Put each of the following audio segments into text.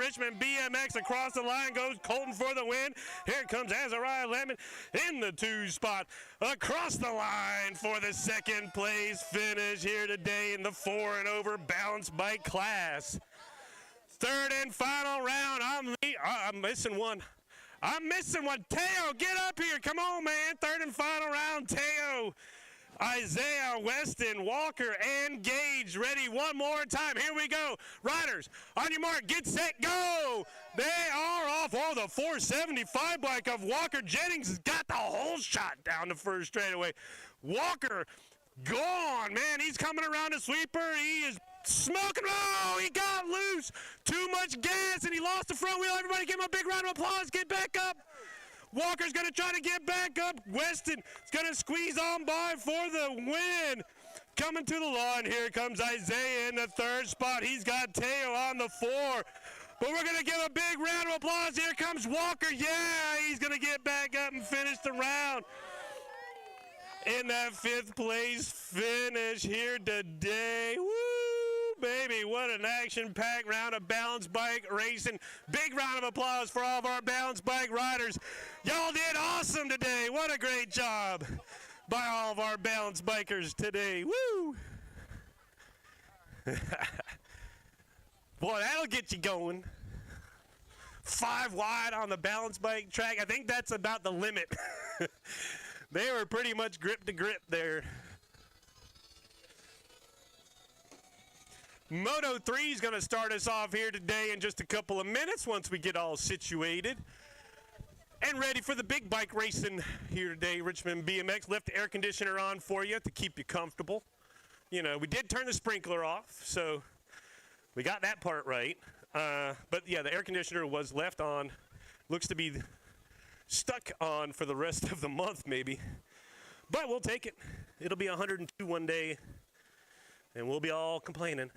Richmond BMX across the line goes Colton for the win. Here comes Azariah Lemon in the 2 spot. Across the line for the 2nd place finish here today in the 4 and over balance bike class. 3rd and final round. I'm missing one. I'm missing one. Teo, get up here. Come on, man. 3rd and final round. Teo, Isaiah, Weston, Walker, and Gage ready one more time. Here we go. Riders, on your mark, get set, go. They are off. Oh, the 475 bike of Walker Jennings has got the whole shot down the first straightaway. Walker gone, man. He's coming around the sweeper. He is smoking. Oh, he got loose. Too much gas, and he lost the front wheel. Everybody give him a big round of applause. Get back up. Walker's going to try to get back up. Weston is going to squeeze on by for the win. Coming to the line, here comes Isaiah in the 3rd spot. He's got Teo on the 4. But we're going to give a big round of applause. Here comes Walker. Yeah, he's going to get back up and finish the round in that 5th place finish here today. Woo! Baby, what an action-packed round of balance bike racing. Big round of applause for all of our balance bike riders. Y'all did awesome today. What a great job by all of our balance bikers today. Woo! Boy, that'll get you going. 5 wide on the balance bike track. I think that's about the limit. They were pretty much grip to grip there. Moto 3 is going to start us off here today in just a couple of minutes once we get all situated and ready for the big bike racing here today. Richmond BMX left the air conditioner on for you to keep you comfortable. You know, we did turn the sprinkler off, so we got that part right. But yeah, the air conditioner was left on. Looks to be stuck on for the rest of the month maybe. But we'll take it. It'll be 102 one day, and we'll be all complaining.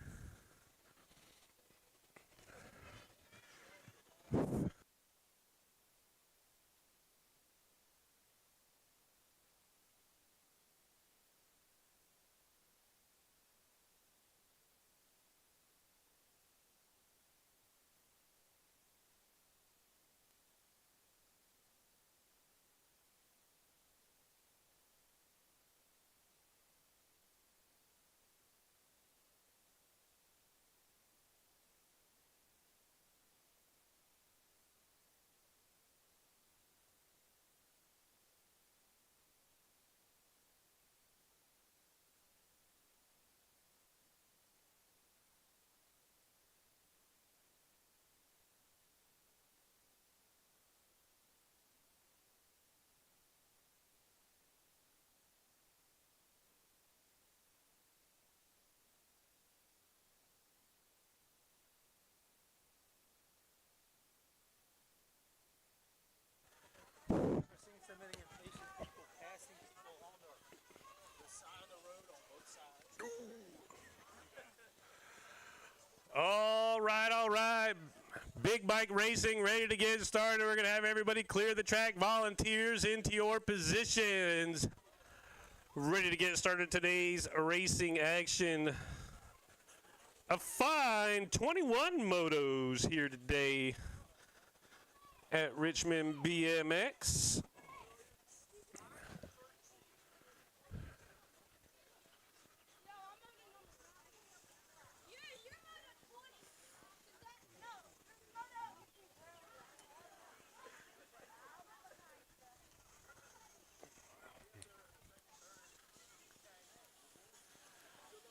All right. Big bike racing ready to get started. We're going to have everybody clear the track. Volunteers into your positions. Ready to get started today's racing action. A fine 21 motos here today at Richmond BMX.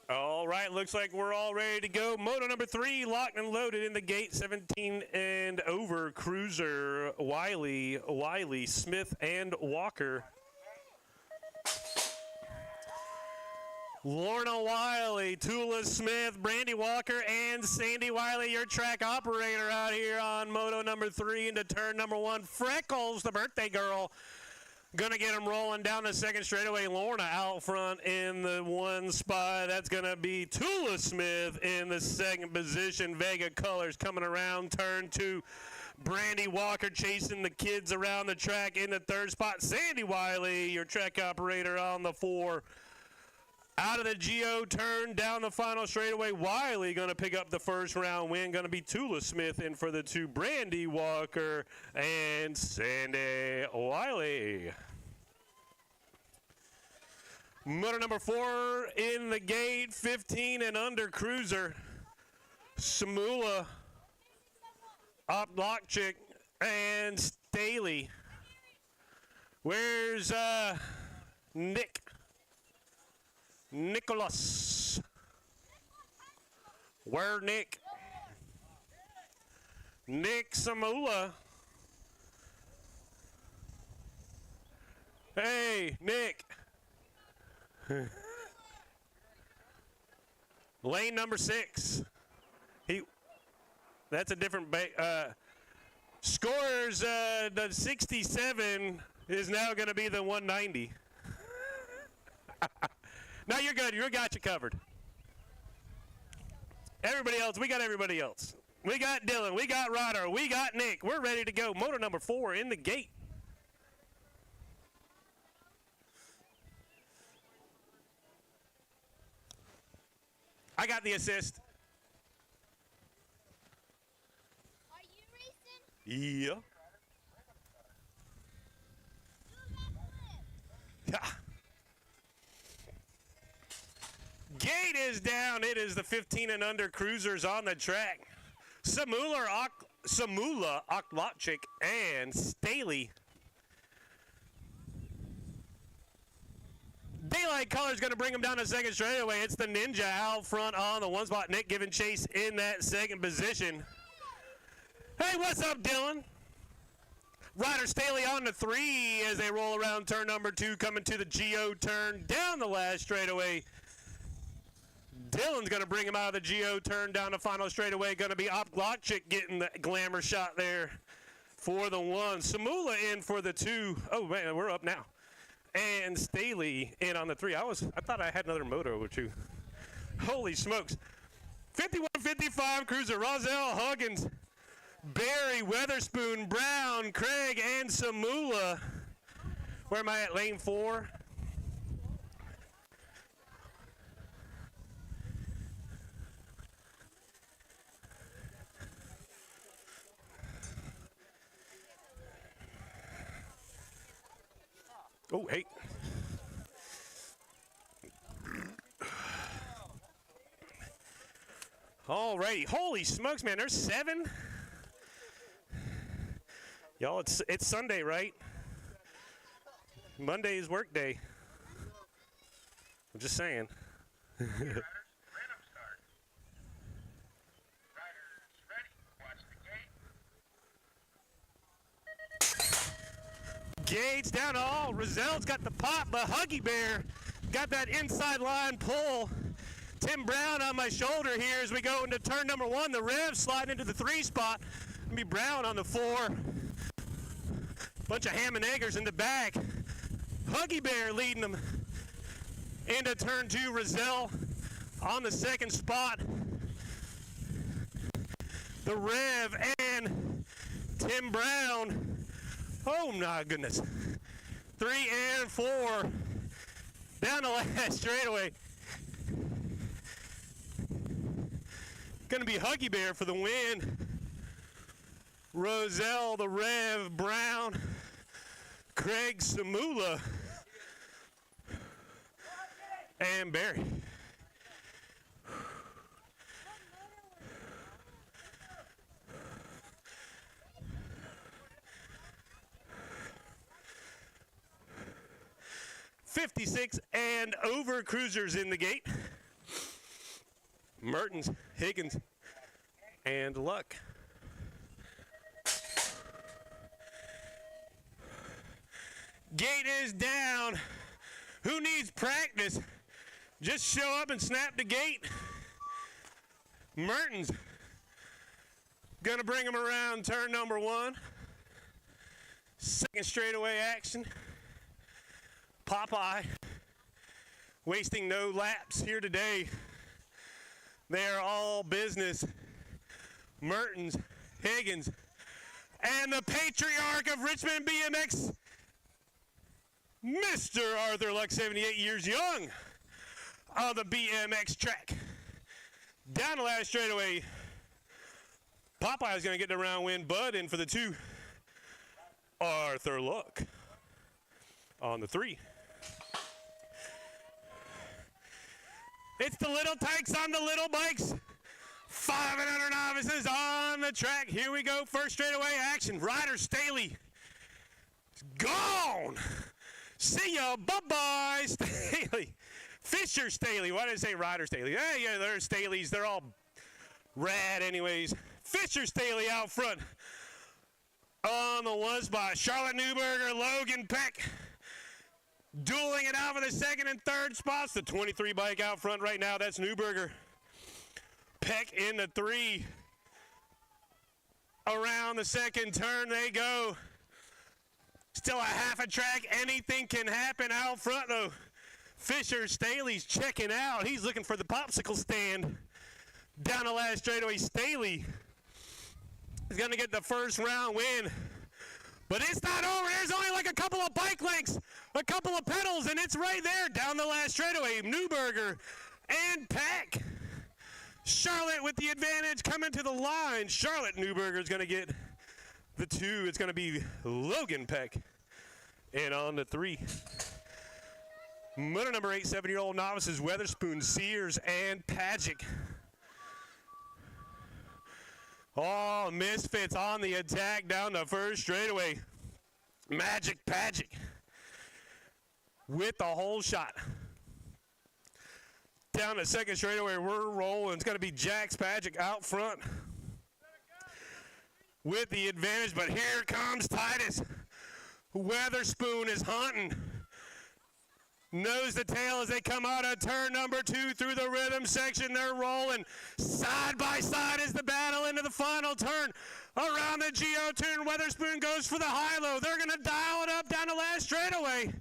All right, looks like we're all ready to go. Moto number 3, locked and loaded in the gate, 17 and over, Cruiser, Wiley, Smith, and Walker. Lorna Wiley, Tula Smith, Brandy Walker, and Sandy Wiley, your track operator out here on Moto number 3 into turn number 1. Freckles, the birthday girl, gonna get him rolling down the second straightaway. Lorna out front in the 1 spot. That's gonna be Tula Smith in the 2nd position. Vega Colors coming around turn 2. Brandy Walker chasing the kids around the track in the 3rd spot. Sandy Wiley, your track operator, on the 4. Out of the Geo turn down the final straightaway. Wiley going to pick up the first round win. Going to be Tula Smith in for the two. Brandy Walker and Sandy Wiley. Motor number 4 in the gate, 15 and under cruiser. Samula, Oplokchik, and Staley. Where's Nicholas? Where Nick? Nick Samula. Hey, Nick. Lane number 6. That's a different scores. The 67 is now going to be the 190. No, you're good. You got you covered. Everybody else, we got everybody else. We got Dylan. We got Ryder. We got Nick. We're ready to go. Motor number 4 in the gate. I got the assist. Are you racing? Yeah. Yeah. Gate is down. It is the 15 and under cruisers on the track. Samula, Oklotchik, and Staley. Daylight color is going to bring him down to second straightaway. It's the Ninja out front on the one spot. Nick giving chase in that second position. Hey, what's up, Dylan? Ryder Staley on the 3 as they roll around turn number 2, coming to the Geo turn down the last straightaway. Dylan's going to bring him out of the Geo turn down the final straightaway. Going to be Oplokchik getting the glamour shot there for the 1. Samula in for the 2. Oh, man, we're up now. And Staley in on the 3. I thought I had another moto or two. Holy smokes. 51-55 cruiser. Roselle, Huggins, Barry, Weatherspoon, Brown, Craig, and Samula. Where am I at? Lane 4. Oh, hey. All righty. Holy smokes, man. There's 7. Y'all, it's Sunday, right? Monday is work day. I'm just saying. Gates down all. Rozelle's got the pop, but Huggy Bear got that inside line pull. Tim Brown on my shoulder here as we go into turn number 1. The Rev sliding into the 3 spot. It'll be Brown on the 4. Bunch of ham and eggers in the back. Huggy Bear leading them into turn 2. Rozelle on the 2nd spot. The Rev and Tim Brown. Oh my goodness. 3 and 4 down the last straightaway. Gonna be Huggy Bear for the win. Rozelle, the Rev, Brown, Craig, Samula, and Barry. .56 and over cruisers in the gate. Mertens, Higgins, and Luck. Gate is down. Who needs practice? Just show up and snap the gate. Mertens gonna bring him around turn number 1. Second straightaway action. Popeye wasting no laps here today. They are all business. Mertens, Higgins, and the patriarch of Richmond BMX, Mr. Arthur Luck, 78 years young. of the BMX track. Down the last straightaway, Popeye's going to get the round win. Bud in for the 2. Arthur Look on the 3. It's the little tykes on the little bikes. 500 novices on the track. Here we go. First straightaway action. Ryder Staley. Gone. See ya. Bye-bye, Staley. Fisher Staley. Why did I say Ryder Staley? Yeah, they're Staleys. They're all rad anyways. Fisher Staley out front. On the 1 spot. Charlotte Newberger, Logan Peck. Dueling it out for the 2nd and 3rd spots. The 23 bike out front right now. That's Newberger. Peck in the 3. Around the 2nd turn they go. Still a half a track. Anything can happen out front though. Fisher Staley's checking out. He's looking for the popsicle stand. Down the last straightaway, Staley is going to get the first round win. But it's not over. There's only like a couple of bike lengths, a couple of pedals, and it's right there down the last straightaway. Newberger and Peck. Charlotte with the advantage coming to the line. Charlotte Newberger is going to get the 2. It's going to be Logan Peck. And on the 3. Motor number 8, 7-year-old novices, Weatherspoon, Sears, and Pagic. Oh, Misfits on the attack down the first straightaway. Magic Pagic with the whole shot. Down the 2nd straightaway, we're rolling. It's going to be Jax Pagic out front with the advantage, but here comes Titus. Weatherspoon is hunting. Nose to tail as they come out of turn number 2 through the rhythm section. They're rolling side by side as the battle into the final turn. Around the Geo turn, Weatherspoon goes for the high-low. They're going to dial it up down the last straightaway.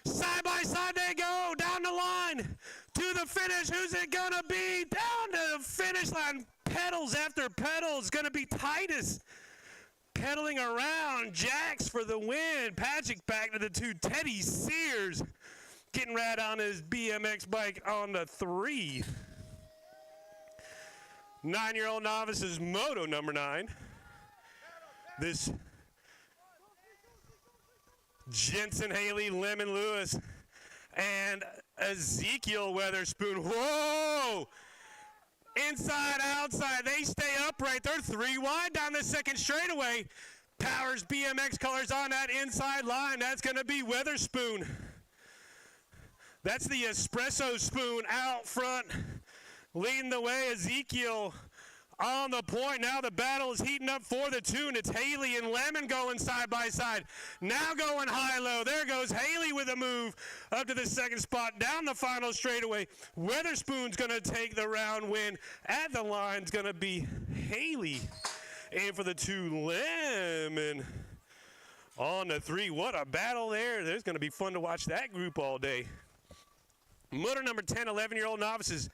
Side by side they go down the line to the finish. Who's it going to be? Down to the finish line. Pedals after pedals. Going to be Titus. Pedaling around. Jax for the win. Pagic back to the 2. Teddy Sears getting right on his BMX bike on the 3. 9-year-old novices, Moto number 9. This Jensen Haley, Lemon Lewis, and Ezekiel Weatherspoon. Whoa! Inside, outside, they stay upright. They're 3 wide down the 2nd straightaway. Powers BMX colors on that inside line. That's going to be Weatherspoon. That's the espresso spoon out front, leading the way. Ezekiel on the point. Now the battle is heating up for the 2, and it's Haley and Lemon going side by side. Now going high-low. There goes Haley with a move up to the 2nd spot. Down the final straightaway. Weatherspoon's going to take the round win. At the line's going to be Haley. And for the 2, Lemon on the 3. What a battle there. There's going to be fun to watch that group all day. Motor number 10, 11-year-old novices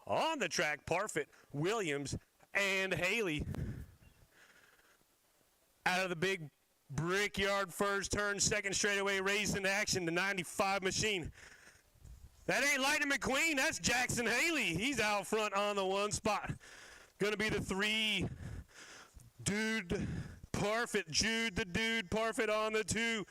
on the track, Parfit, Williams, and Haley. Out of the big brickyard first turn, 2nd straightaway, raised into action, the 95 machine. That ain't Lightning McQueen, that's Jackson Haley. He's out front on the 1 spot. Going to be the 3, Dude Parfit, Jude the Dude Parfit on the 2.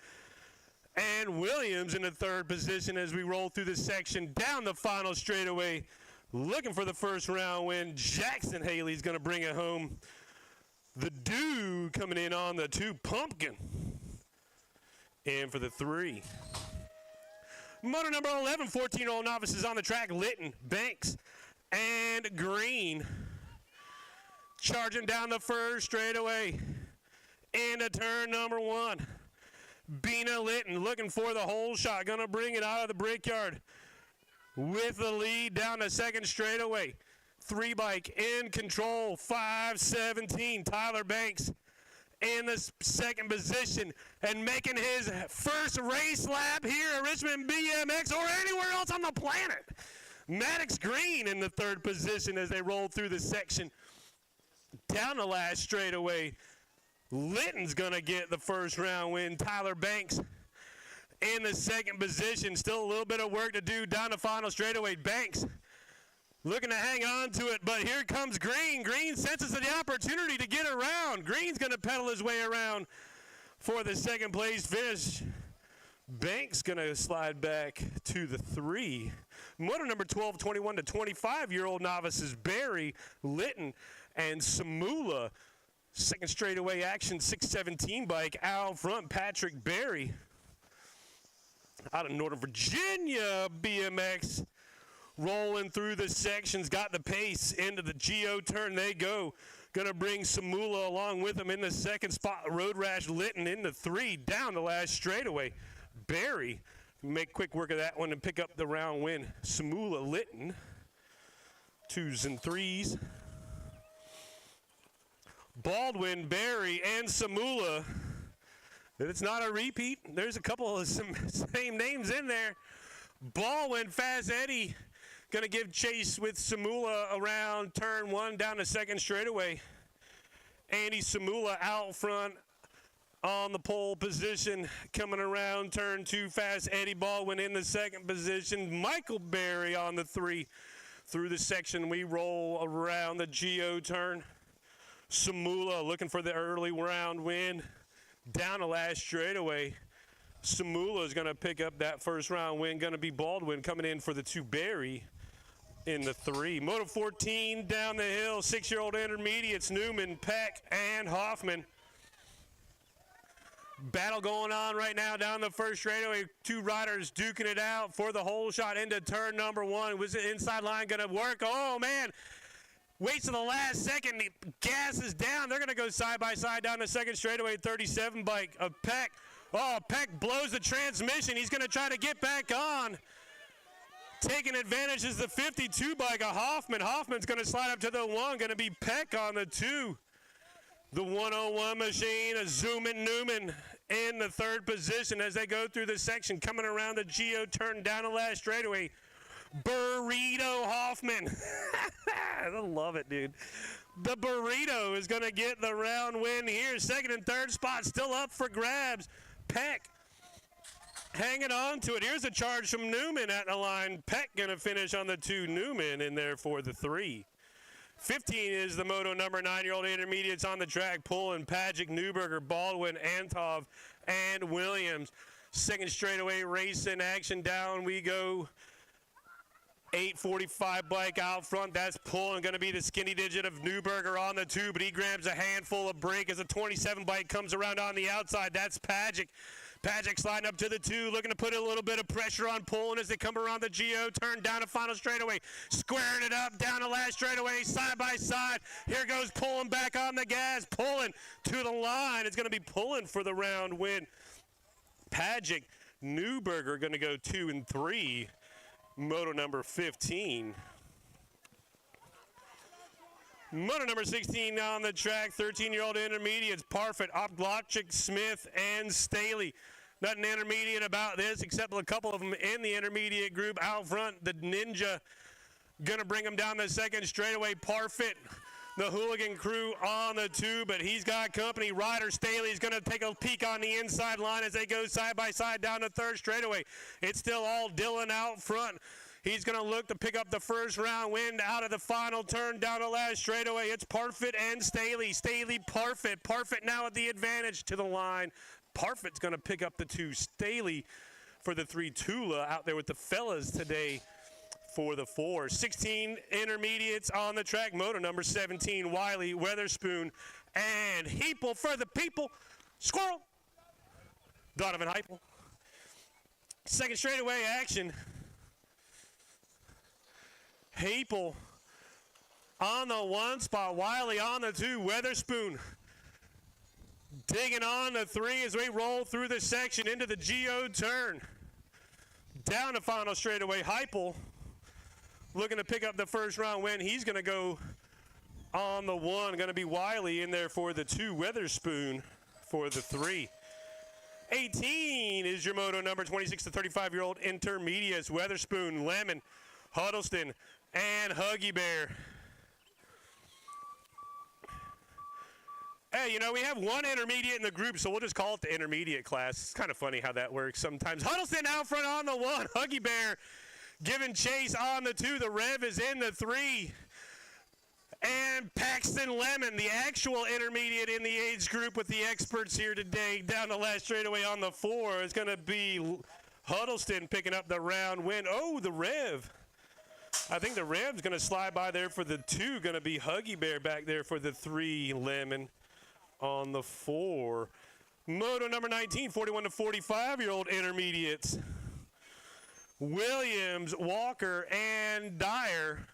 And Williams in the 3rd position as we roll through the section down the final straightaway. Looking for the first round win. Jackson Haley's going to bring it home. The Dude coming in on the 2, Pumpkin. And for the 3. Motor number 11, 14-year-old novices on the track. Litton, Banks, and Green. Charging down the first straightaway. Into turn number 1. Bina Litton looking for the whole shot. Going to bring it out of the brickyard with the lead down the 2nd straightaway. 3 bike in control. 5:17. Tyler Banks in the 2nd position and making his first race lap here at Richmond BMX or anywhere else on the planet. Maddox Green in the 3rd position as they roll through the section. Down the last straightaway. Litton's going to get the first round win. Tyler Banks in the second position. Still a little bit of work to do down the final straightaway. Banks looking to hang on to it, but here comes Green. Green senses the opportunity to get around. Green's going to pedal his way around for the second place finish. Banks going to slide back to the 3. Moto number 12, 21 to 25-year-old novices Barry, Litton, and Samula. Second straightaway action, 617 bike out front, Patrick Barry. Out of Northern Virginia, BMX rolling through the sections, got the pace into the Geo turn. They go. Going to bring Samula along with him in the second spot. Road Rash Litton in the 3, down the last straightaway. Barry make quick work of that one and pick up the round win. Samula, Litton, 2s and 3s. Baldwin, Barry, and Samula. It's not a repeat. There's a couple of some same names in there. Baldwin, Fast Eddie, going to give chase with Samula around turn 1 down the second straightaway. Andy Samula out front on the pole position, coming around turn 2 fast. Eddie Baldwin in the second position. Michael Barry on the 3. Through the section, we roll around the Geo turn. Samula looking for the early round win. Down the last straightaway. Samula is going to pick up that first round win. Going to be Baldwin coming in for the 2 Barry in the 3. Moto 14 down the hill. 6-year-old intermediates Newman, Peck, and Hoffman. Battle going on right now down the first straightaway. 2 riders duking it out for the hole shot into turn number 1. Was the inside line going to work? Oh, man. Waits to the last second. The gas is down. They're going to go side by side down the second straightaway. 37 bike of Peck. Oh, Peck blows the transmission. He's going to try to get back on. Taking advantage is the 52 bike of Hoffman. Hoffman's going to slide up to the 1. Going to be Peck on the 2. The 101 machine, a zooming Newman in the 3rd position as they go through the section, coming around the Geo turn down the last straightaway. Burrito Hoffman. I love it, dude. The Burrito is going to get the round win here. Second and third spot still up for grabs. Peck hanging on to it. Here's a charge from Newman at the line. Peck going to finish on the 2. Newman in there for the 3. 15 is the Moto number 9-year-old intermediates on the track, pulling Pagic, Newberger, Baldwin, Antov, and Williams. Second straightaway race in action. Down we go. 845 bike out front. That's pulling. Going to be the skinny digit of Newberger on the 2, but he grabs a handful of brake as a 27 bike comes around on the outside. That's Pagic. Pagic sliding up to the 2, looking to put a little bit of pressure on pulling as they come around the Geo turn down the final straightaway. Squaring it up down the last straightaway, side by side. Here goes pulling back on the gas, pulling to the line. It's going to be pulling for the round win. Pagic, Newberger going to go 2 and 3. Moto number 15. Moto number 16 on the track, 13-year-old intermediates, Parfit, Opglotchik, Smith, and Staley. Nothing intermediate about this except a couple of them in the intermediate group. Out front, the Ninja going to bring him down the second straightaway. Parfit, the Hooligan crew on the 2, but he's got company. Ryder Staley's going to take a peek on the inside line as they go side by side down the third straightaway. It's still all Dylan out front. He's going to look to pick up the first round win out of the final turn down the last straightaway. It's Parfit and Staley. Staley, Parfit. Parfit now at the advantage to the line. Parfit's going to pick up the 2. Staley for the 3. Tula out there with the fellas today for the 4. 16 intermediates on the track. Moto number 17, Wiley, Weatherspoon, and Heapel for the people. Squirrel. Donovan Heipel. Second straightaway action. Heapel on the 1 spot. Wiley on the 2. Weatherspoon digging on the 3 as we roll through the section into the Geo turn. Down the final straightaway. Heipel looking to pick up the first round win. He's going to go on the 1. Going to be Wiley in there for the 2. Weatherspoon for the 3. 18 is your Moto number 26 to 35-year-old intermediates. Weatherspoon, Lemon, Huddleston, and Huggy Bear. Hey, you know, we have one intermediate in the group, so we'll just call it the intermediate class. It's kind of funny how that works sometimes. Huddleston out front on the 1. Huggy Bear giving chase on the 2. The Rev is in the 3. And Paxton Lemon, the actual intermediate in the age group with the experts here today, down the last straightaway on the 4. It's going to be Huddleston picking up the round win. Oh, the Rev. I think the Rev's going to slide by there for the 2. Going to be Huggy Bear back there for the 3. Lemon on the 4. Moto number 19, 41 to 45-year-old intermediates. Williams, Walker, and Dyer.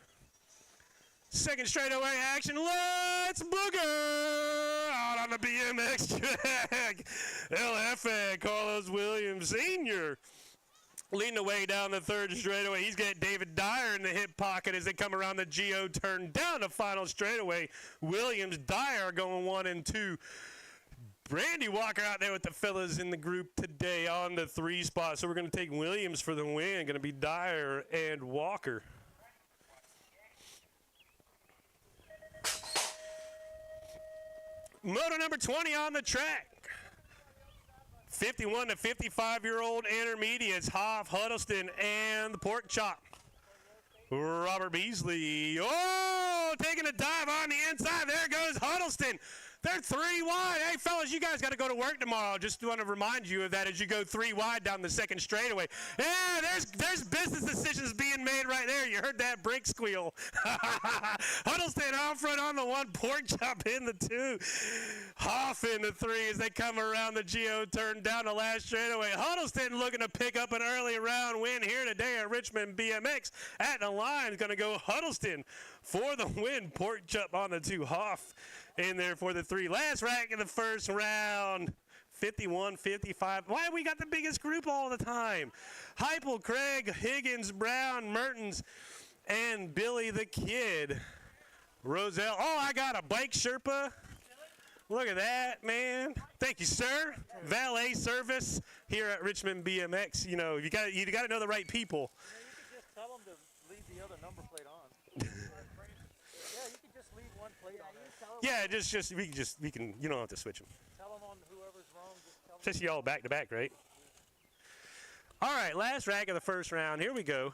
Second straightaway action. Let's booger out on the BMX track. LFA Carlos Williams Sr. leading the way down the third straightaway. He's got David Dyer in the hip pocket as they come around the Geo turn down the final straightaway. Williams, Dyer going 1 and 2. Brandy Walker out there with the fellas in the group today on the 3 spot. So we're going to take Williams for the win. Going to be Dyer and Walker. Moto number 20 on the track. 51 to 55-year-old intermediates, Hoff, Huddleston, and the Pork Chop. Robert Beasley. Oh, taking a dive on the inside. There goes Huddleston. They're 3 wide. Hey, fellas, you guys got to go to work tomorrow. Just want to remind you of that as you go 3 wide down the second straightaway. Yeah, there's business decisions being made right there. You heard that brake squeal. Huddleston out front on the 1. Pork Chop in the 2. Hoff in the 3 as they come around the Geo turn down the last straightaway. Huddleston looking to pick up an early round win here today at Richmond BMX. At the line is going to go Huddleston for the win. Pork Chop on the 2. Hoff in there for the 3. Last rack in the first round. 51-55. Why we got the biggest group all the time? Heupel, Craig, Higgins, Brown, Mertens, and Billy the Kid. Roselle. Oh, I got a bike Sherpa. Look at that, man. Thank you, sir. Valet service here at Richmond BMX. You know, you got to know the right people. Yeah, you could just tell them to leave the other number plate on. Yeah, you could just leave one plate on there. Yeah, we can you don't have to switch them. Tell them on whoever's wrong, just tell them. Just y'all back to back, right? All right, last rack of the first round. Here we go.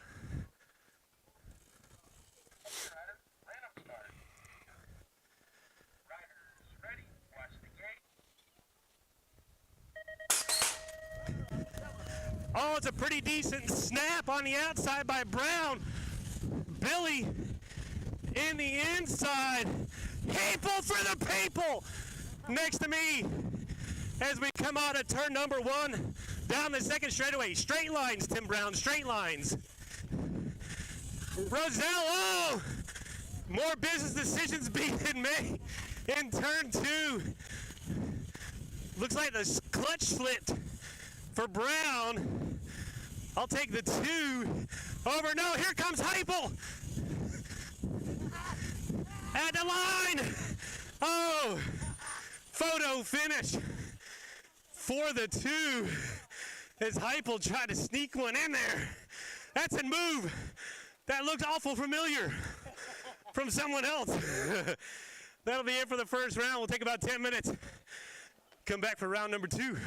Oh, it's a pretty decent snap on the outside by Brown. Billy in the inside. People for the people next to me as we come out of turn number 1 down the second straightaway. Straight lines, Tim Brown, straight lines. Roselle, oh, more business decisions being made in turn 2. Looks like the clutch slipped for Brown. I'll take the 2 over. No, here comes Heupel at the line. Oh, photo finish for the 2 as Heupel tried to sneak one in there. That's a move that looks awful familiar from someone else. That'll be it for the first round. We'll take about 10 minutes. Come back for round number 2.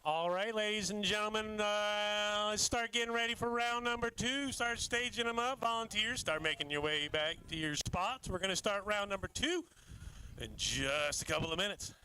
All right, ladies and gentlemen, let's start getting ready for round number 2. Start staging them up. Volunteers, start making your way back to your spots. We're going to start round number 2 in just a couple of minutes.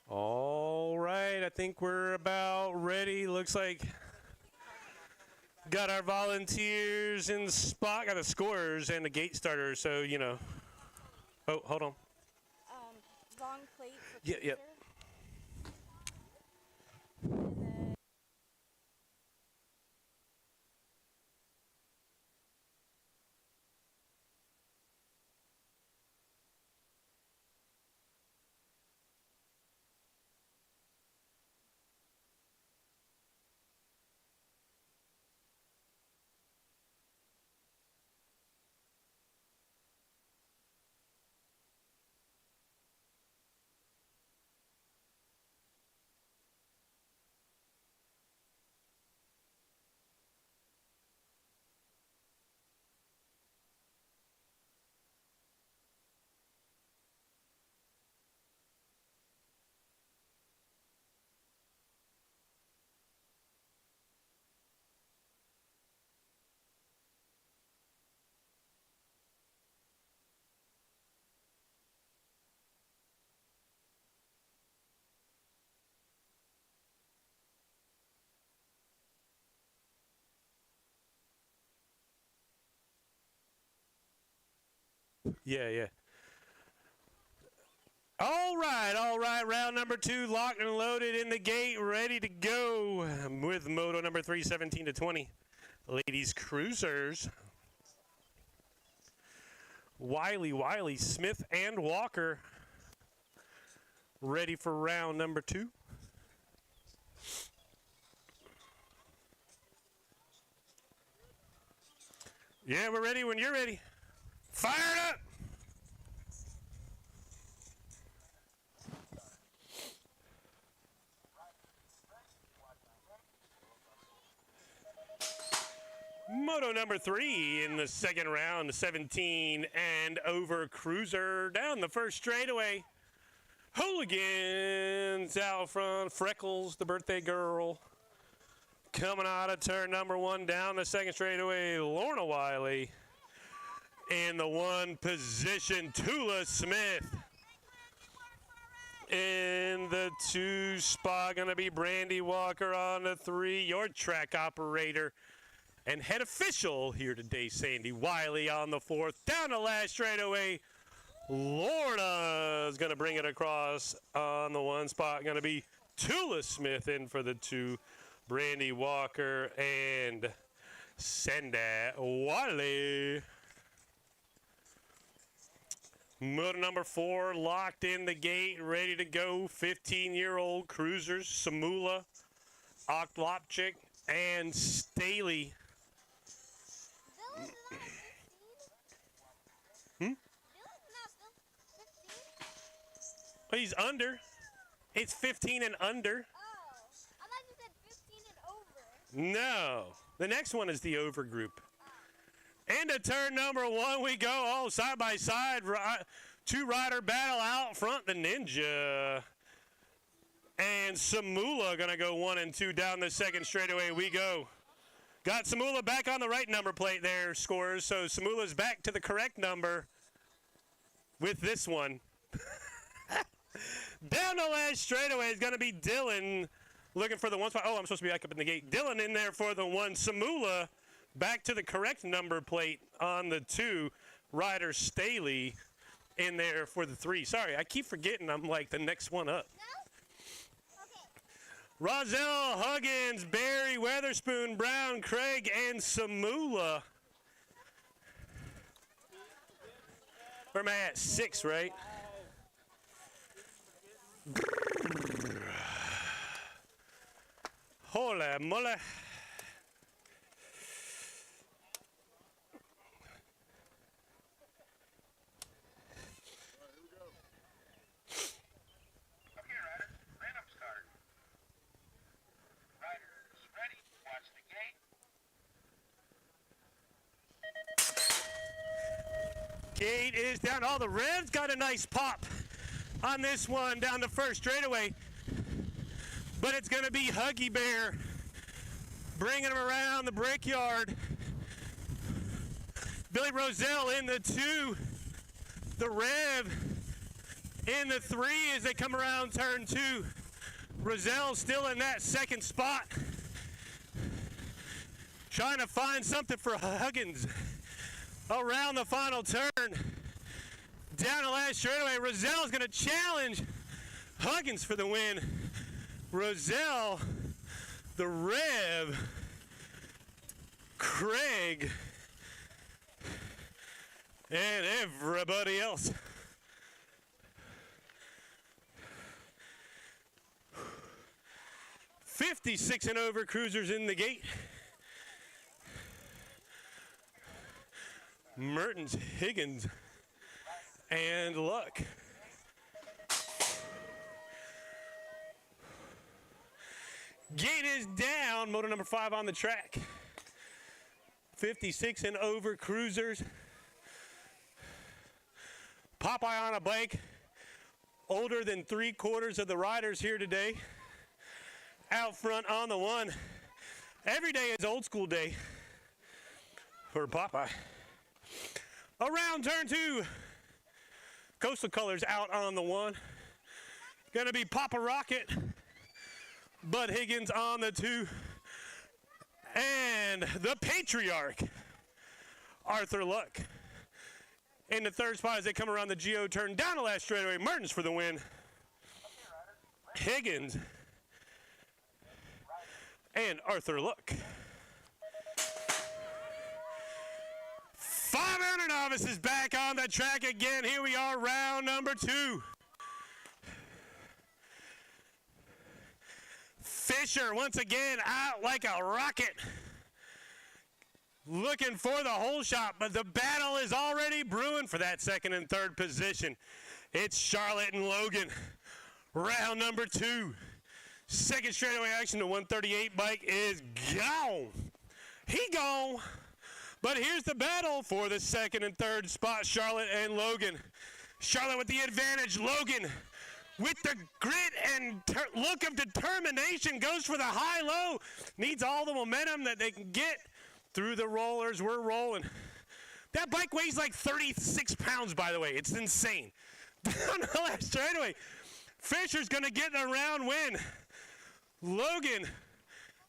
All right, I think we're about ready. Looks like got our volunteers in the spot, got the scorers and the gate starters, so, you know. Oh, hold on. Long plate for Yeah, yeah. Yeah, yeah. All right. Round number 2 locked and loaded in the gate, ready to go with moto number 3, 17 to 20. Ladies cruisers. Wiley, Smith, and Walker ready for round number 2. Yeah, we're ready when you're ready. Fire it up! Moto number 3 in the second round, 17 and over cruiser down the first straightaway. Hooligans out front, Freckles, the birthday girl. Coming out of turn number 1 down the second straightaway, Lorna Wiley. in the 1 position. Tula Smith in the 2 spot. Going to be Brandy Walker on the 3. Your track operator and head official here today, Sandy Wiley on the 4th. Down the last straightaway, Lorna is going to bring it across on the 1 spot. Going to be Tula Smith in for the 2. Brandy Walker and Sandy Wiley. Motor number 4 locked in the gate, ready to go. 15-year-old cruisers, Samula, Oklopchik, and Staley. He's under. It's 15 and under. Oh, I thought you said 15 and over. No. The next one is the over group. Into turn number 1 we go. Oh, side by side. 2-rider battle out front. The Ninja and Samula going to go 1 and 2 down the second straightaway we go. Got Samula back on the right number plate there, scorers. So Samula's back to the correct number with this one. Down the last straightaway is going to be Dylan looking for the 1 spot. Oh, I'm supposed to be back up in the gate. Dylan in there for the 1. Samula back to the correct number plate on the 2. Ryder Staley in there for the 3. Sorry, I keep forgetting I'm like the next one up. No? Okay. Rozelle, Huggins, Barry, Weatherspoon, Brown, Craig, and Samula. Where am I at? 6, right? Holy moly. Gate is down. Oh, the Revs got a nice pop on this one down the first straightaway. But it's going to be Huggy Bear bringing him around the brickyard. Billy Rozelle in the 2. The Rev in the 3 as they come around turn 2. Rozelle still in that second spot. Trying to find something for Huggins around the final turn. Down the last straightaway, Rozelle's going to challenge Huggins for the win. Rozelle, the Rev, Craig, and everybody else. $56 and over cruisers in the gate. Mertens, Higgins, and Luck. Gate is down. Motor number 5 on the track. 56 and over cruisers. Popeye on a bike. Older than 3/4 of the riders here today. Out front on the 1. Every day is old school day for Popeye. Around turn 2. Coastal Colors out on the 1. Gonna be Papa Rocket. Bud Higgins on the 2. And the Patriarch, Arthur Luck. In the third spot as they come around the Geo turn down the last straightaway. Mertens for the win. Higgins and Arthur Luck. 500 novices back on the track again. Here we are, round number 2. Fisher once again out like a rocket. Looking for the hole shot, but the battle is already brewing for that second and third position. It's Charlotte and Logan. Round number 2. Second straightaway action. The 138 bike is gone. He gone. But here's the battle for the second and third spot, Charlotte and Logan. Charlotte with the advantage. Logan with the grit and look of determination goes for the high-low. Needs all the momentum that they can get through the rollers. We're rolling. That bike weighs like 36 pounds, by the way. It's insane. Down the last straightaway. Fisher's going to get the round win. Logan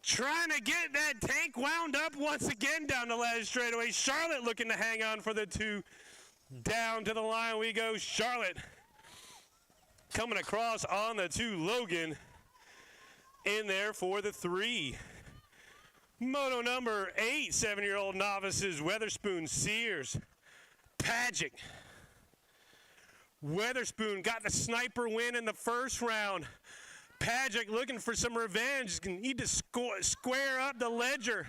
trying to get that tank wound up once again down the last straightaway. Charlotte looking to hang on for the 2. Down to the line we go. Charlotte coming across on the 2. Logan in there for the 3. Moto number 8, 7-year-old novices, Weatherspoon, Sears, Pagic. Weatherspoon got the sniper win in the first round. Pagic looking for some revenge. Need to square up the ledger.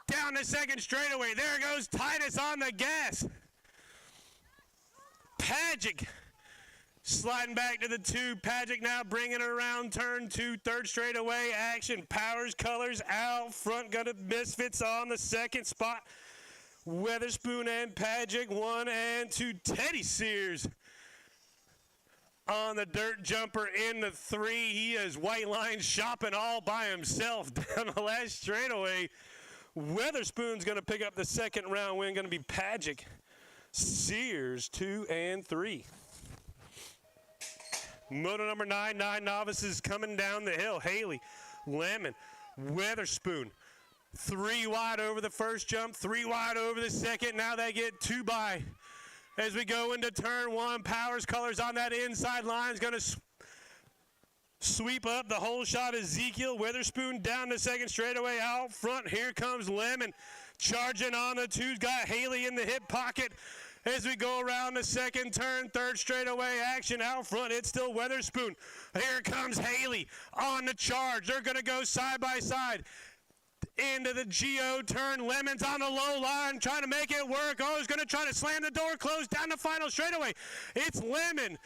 Down the second straightaway. There goes Titus on the gas. Pagic sliding back to the 2. Pagic now bringing it around turn 2. Third straightaway action. Powers, colors out front. Got a Misfits on the second spot. Weatherspoon and Pagic 1 and 2. Teddy Sears on the dirt jumper in the 3. He is white line shopping all by himself down the last straightaway. Weatherspoon's going to pick up the second round win. Going to be Pagic. Sears 2 and 3. Moto number 9, 9 novices coming down the hill. Haley, Lemon, Weatherspoon. 3 wide over the first jump, 3 wide over the second. Now they get 2 by. As we go into turn 1, Powers, colors on that inside line is going to sweep up the whole shot. Ezekiel Weatherspoon down the second straightaway out front. Here comes Lemon charging on the 2's got Haley in the hip pocket. As we go around the second turn, third straightaway action out front, it's still Weatherspoon. Here comes Haley on the charge. They're going to go side by side. Into the GO turn. Lemon's on the low line trying to make it work. Oh, he's going to try to slam the door closed down the final straightaway. It's Lemon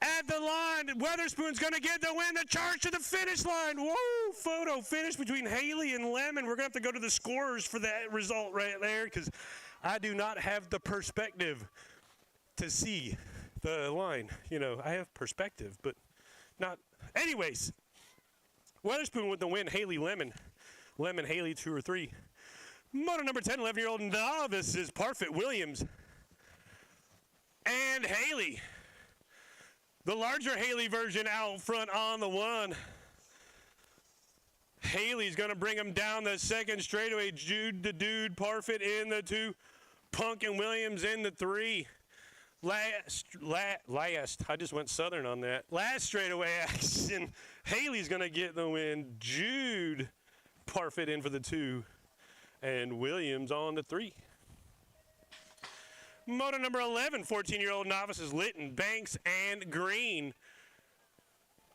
at the line. Weatherspoon's going to get the win. The charge to the finish line. Whoa, photo finish between Haley and Lemon. We're going to have to go to the scorers for that result right there because I do not have the perspective to see the line. You know, I have perspective, but not. Anyways, Weatherspoon with the win. Haley, Lemon. Lemon, Haley, 2 or 3. Moto number 10, 11-year-old novice is Parfit Williams. And Haley. The larger Haley version out front on the 1. Haley's going to bring him down the second straightaway. Jude the Dude, Parfit in the 2. Punk and Williams in the 3. Last, I just went southern on that. Last straightaway action. Haley's going to get the win. Jude, Parfit in for the 2. And Williams on the 3. Moto number 11, 14-year-old novices Litton, Banks, and Green.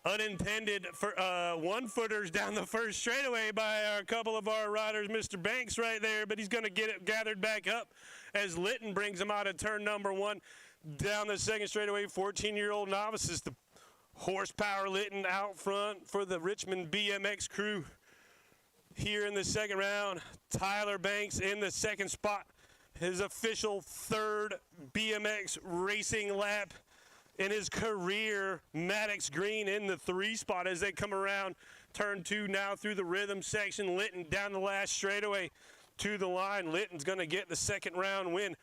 Unintended for one-footers down the first straightaway by a couple of our riders. Mr. Banks right there, but he's going to get it gathered back up as Litton brings him out of turn number 1. Down the second straightaway, 14-year-old novices. The horsepower Litton out front for the Richmond BMX crew. Here in the second round, Tyler Banks in the second spot. His official 3rd BMX racing lap in his career. Maddox Green in the 3 spot as they come around turn 2 now through the rhythm section. Litton down the last straightaway to the line. Litton's going to get the second round win.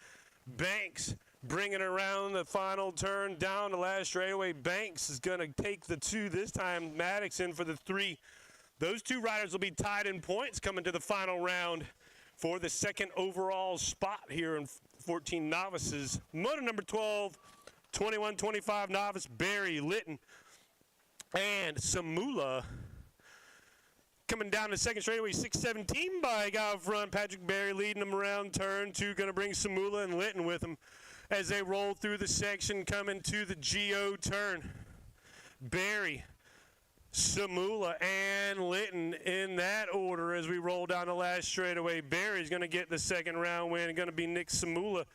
Banks bringing around the final turn down the last straightaway. Banks is going to take the 2 this time. Maddox in for the 3. Those 2 riders will be tied in points coming to the final round for the second overall spot here in 14 novices. Moto number 12, 21-25 novice Barry, Litton, and Samula. Coming down the second straightaway, 6:17 bike out front. Patrick Barry leading them around turn 2. Going to bring Samula and Litton with him as they roll through the section coming to the GO turn. Barry, Samula, and Litton in that order as we roll down the last straightaway. Barry's going to get the second round win. Going to be Nick Samula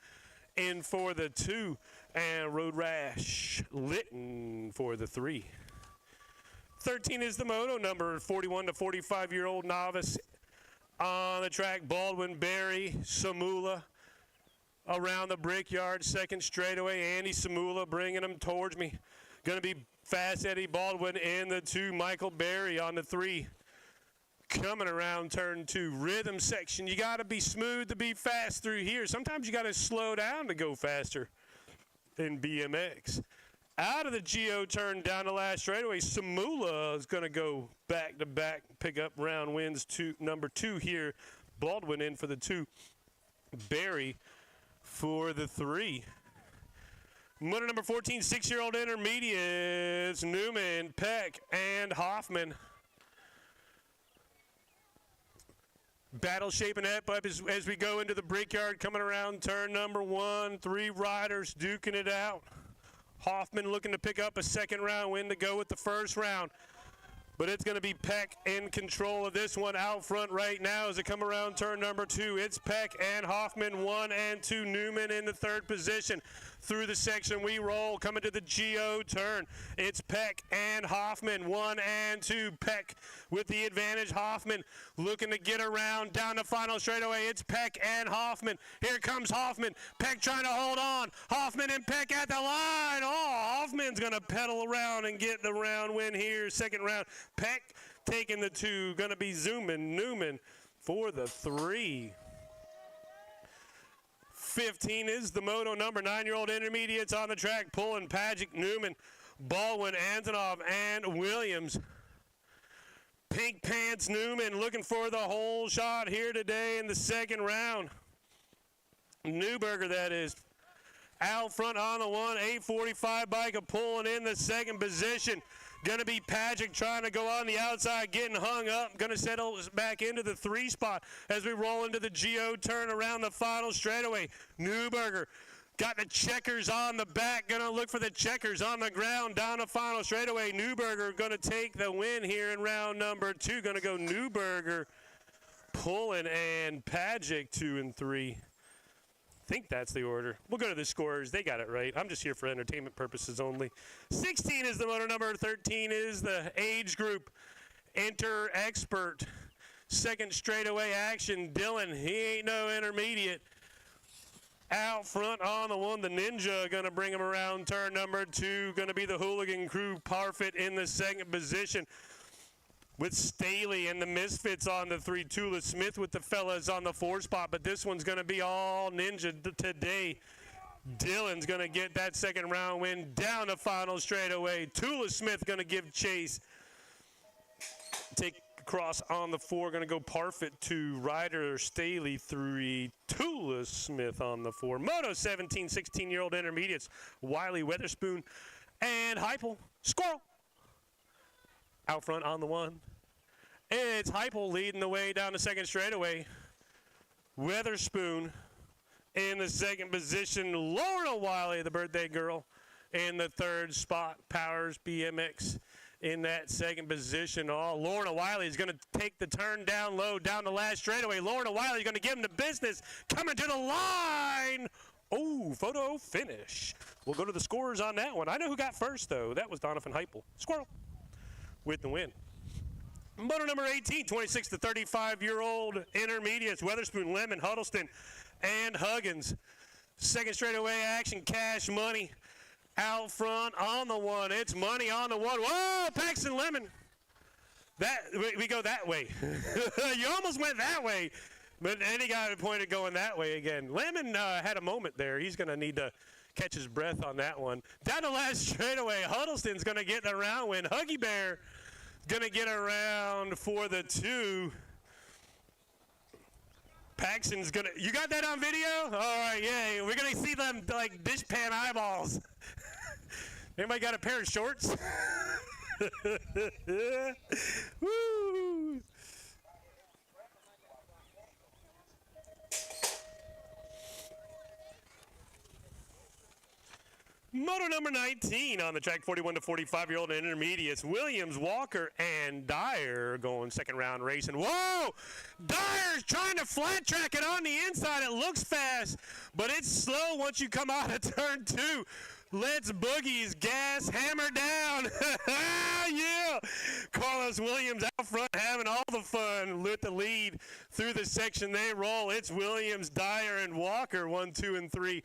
in for the 2. And Road Rash Litton for the 3. 13 is the moto number, 41 to 45-year-old novice on the track. Baldwin, Barry, Samula around the Brickyard, second straightaway. Andy Samula bringing them towards me. Going to be Fast Eddie Baldwin in the 2. Michael Barry on the 3. coming around turn 2. Rhythm section. You got to be smooth to be fast through here. Sometimes you got to slow down to go faster in BMX. Out of the Geo turn down the last straightaway, Samula is going to go back-to-back, pick up round wins number 2 here. Baldwin in for the 2. Barry for the 3. Motor number 14, 6-year-old intermediates, Newman, Peck, and Hoffman. Battle shaping up as we go into the brickyard, coming around turn number 1. 3 riders duking it out. Hoffman looking to pick up a second round win to go with the first round. But it's going to be Peck in control of this one out front right now as they come around turn number 2. It's Peck and Hoffman, 1 and 2. Newman in the 3rd position. Through the section we roll, coming to the Geo turn. It's Peck and Hoffman, 1 and 2. Peck with the advantage. Hoffman looking to get around down the final straightaway. It's Peck and Hoffman. Here comes Hoffman. Peck trying to hold on. Hoffman and Peck at the line. Oh, Hoffman's going to pedal around and get the round win here. Second round. Peck taking the 2. Going to be zooming. Newman for the 3. 15 is the moto number. 9-year-old intermediates on the track. Pulling Pagic, Newman, Baldwin, Antonov, and Williams. Pink Pants Newman looking for the whole shot here today in the second round. Newberger, that is. Out front on the 1, 845 bike pulling in the second position. Going to be Pagic trying to go on the outside, getting hung up. Going to settle back into the 3 spot as we roll into the Geo turn around the final straightaway. Newberger got the checkers on the back. Going to look for the checkers on the ground down the final straightaway. Newberger going to take the win here in round number 2. Going to go Newberger, pulling, and Pagic 2 and 3. I think that's the order. We'll go to the scorers. They got it right. I'm just here for entertainment purposes only. 16 is the motor number. 13 is the age group. Enter expert. Second straightaway action. Dylan, he ain't no intermediate. Out front on the 1, the Ninja going to bring him around turn number 2. Going to be the Hooligan Crew. Parfit in the second position, with Staley and the Misfits on the 3. Tula Smith with the fellas on the 4 spot, but this one's going to be all Ninja today. Dylan's going to get that second round win down the final straightaway. Tula Smith going to give chase. Take across on the 4, going to go Parfit 2, Ryder Staley 3, Tula Smith on the 4. Moto 17, 16-year-old intermediates, Wiley Weatherspoon and Heupel. Squirrel. Out front on the 1. It's Heupel leading the way down the second straightaway. Weatherspoon in the second position. Lorna Wiley, the birthday girl, in the 3rd spot. Powers BMX in that second position. Oh, Lorna Wiley is going to take the turn down low down the last straightaway. Lorna Wiley is going to give him the business. Coming to the line. Oh, photo finish. We'll go to the scorers on that one. I know who got first, though. That was Donovan Heupel. Squirrel with the win. Motor number 18, 26 to 35-year-old intermediates, Weatherspoon, Lemon, Huddleston, and Huggins. Second straightaway action, Cash Money. Out front on the 1. It's Money on the 1. Whoa, Paxton Lemon. We go that way. You almost went that way, but then he got a point of going that way again. Lemon had a moment there. He's going to need to catch his breath on that one. Down the last straightaway, Huddleston's going to get the round win. Huggy Bear going to get around for the 2. Paxton's going to, you got that on video? All right, yay. We're going to see them like dishpan eyeballs. Anybody got a pair of shorts? Woo! Moto number 19 on the track, 41 to 45-year-old intermediates. Williams, Walker, and Dyer going second round racing. Whoa! Dyer's trying to flat track it on the inside. It looks fast, but it's slow once you come out of turn 2. Let's Boogie's gas hammer down. Yeah! Carlos Williams out front having all the fun with the lead through the section they roll. It's Williams, Dyer, and Walker, 1, 2, and 3.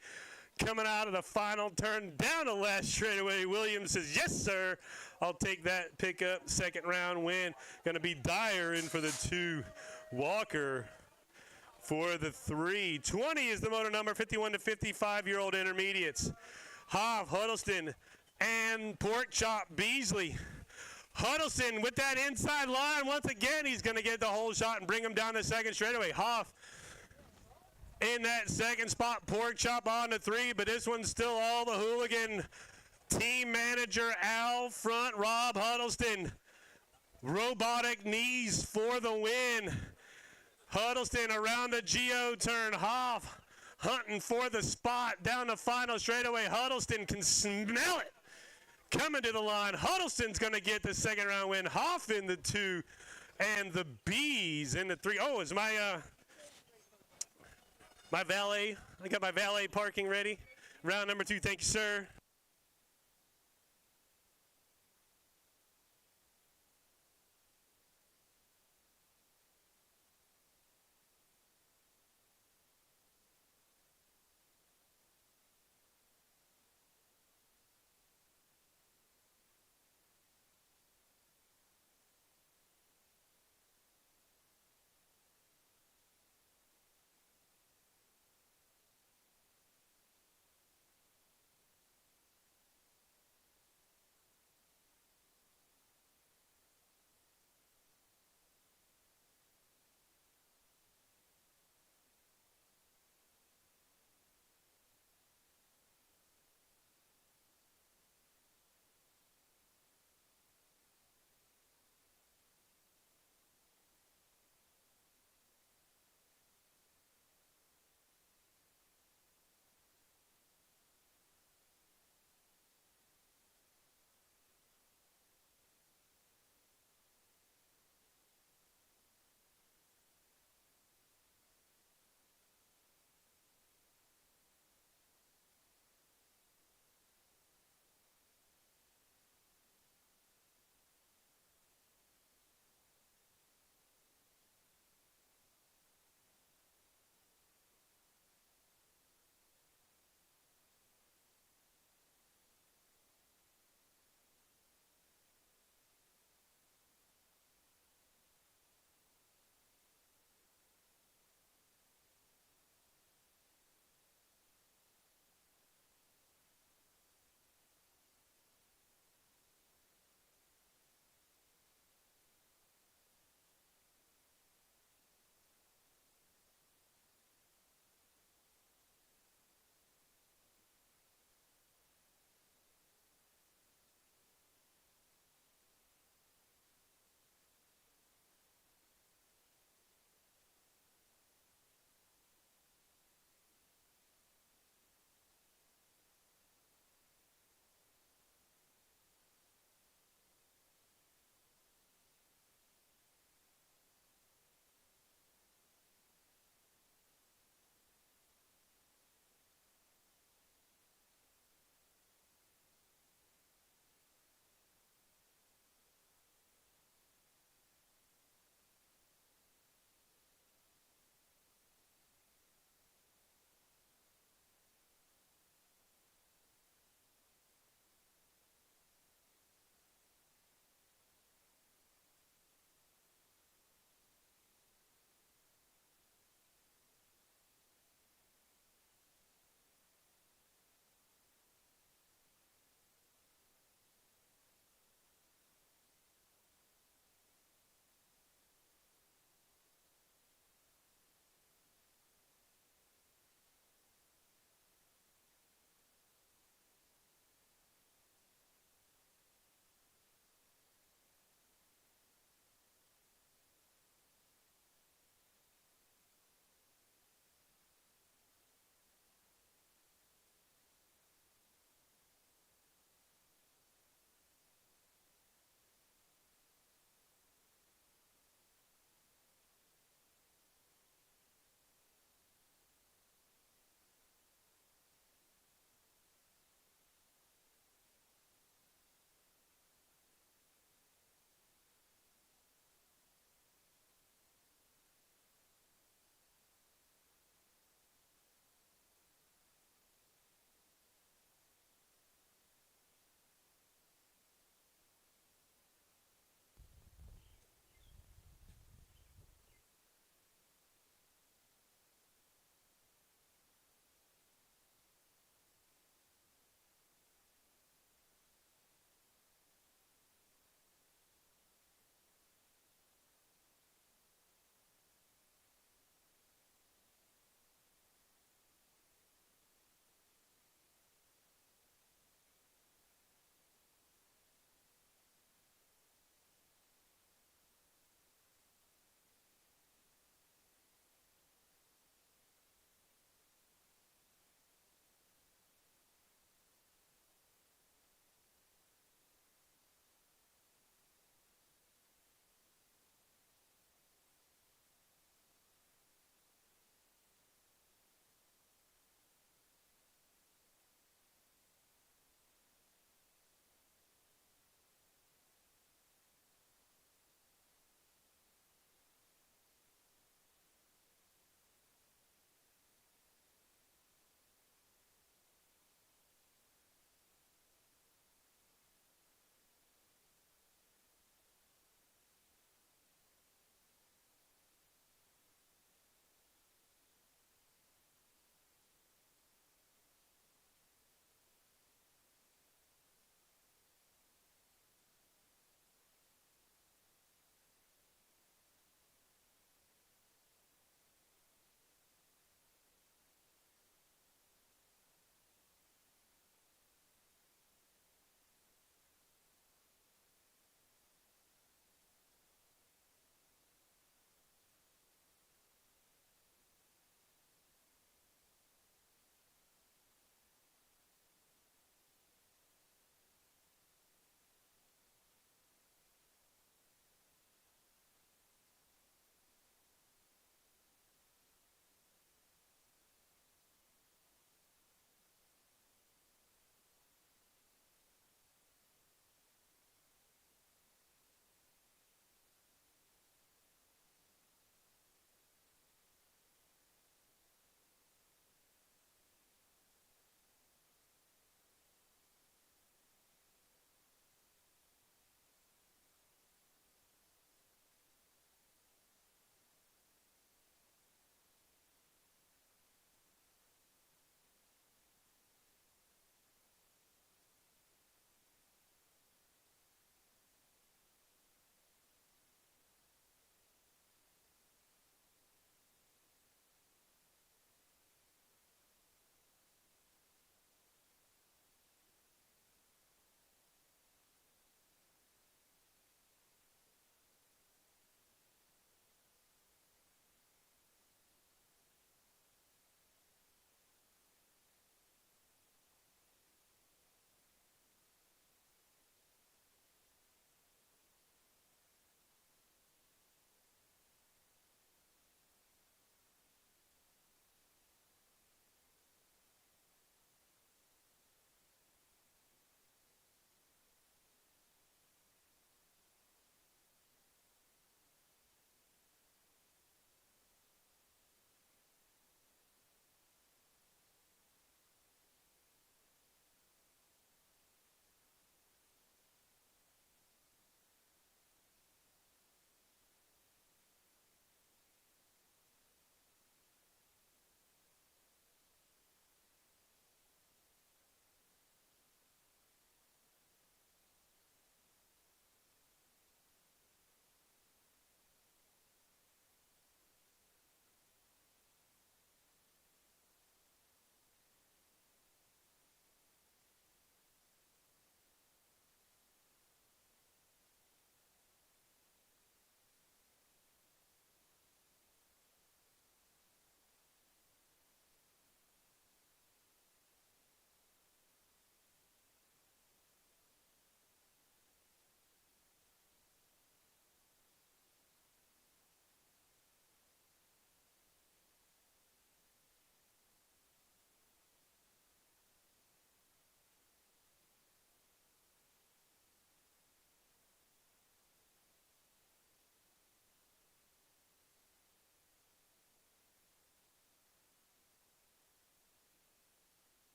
coming out of the final turn down the last straightaway. Williams says, yes, sir. I'll take that pickup. Second round win. Going to be Dyer in for the 2. Walker for the 3. 20 is the motor number, 51 to 55-year-old intermediates. Hoff, Huddleston, and Porkchop Beasley. Huddleston with that inside line. Once again, he's going to get the whole shot and bring him down the second straightaway. Hoff in that second spot. Porkchop on the 3, but this one's still all the hooligan. Team manager Al front, Rob Huddleston. Robotic knees for the win. Huddleston around the geo turn. Hoff hunting for the spot down the final straightaway. Huddleston can smell it coming to the line. Huddleston's going to get the second round win. Hoff in the 2 and the Bees in the 3. Oh, is my my valet? I got my valet parking ready. Round number 2. Thank you, sir.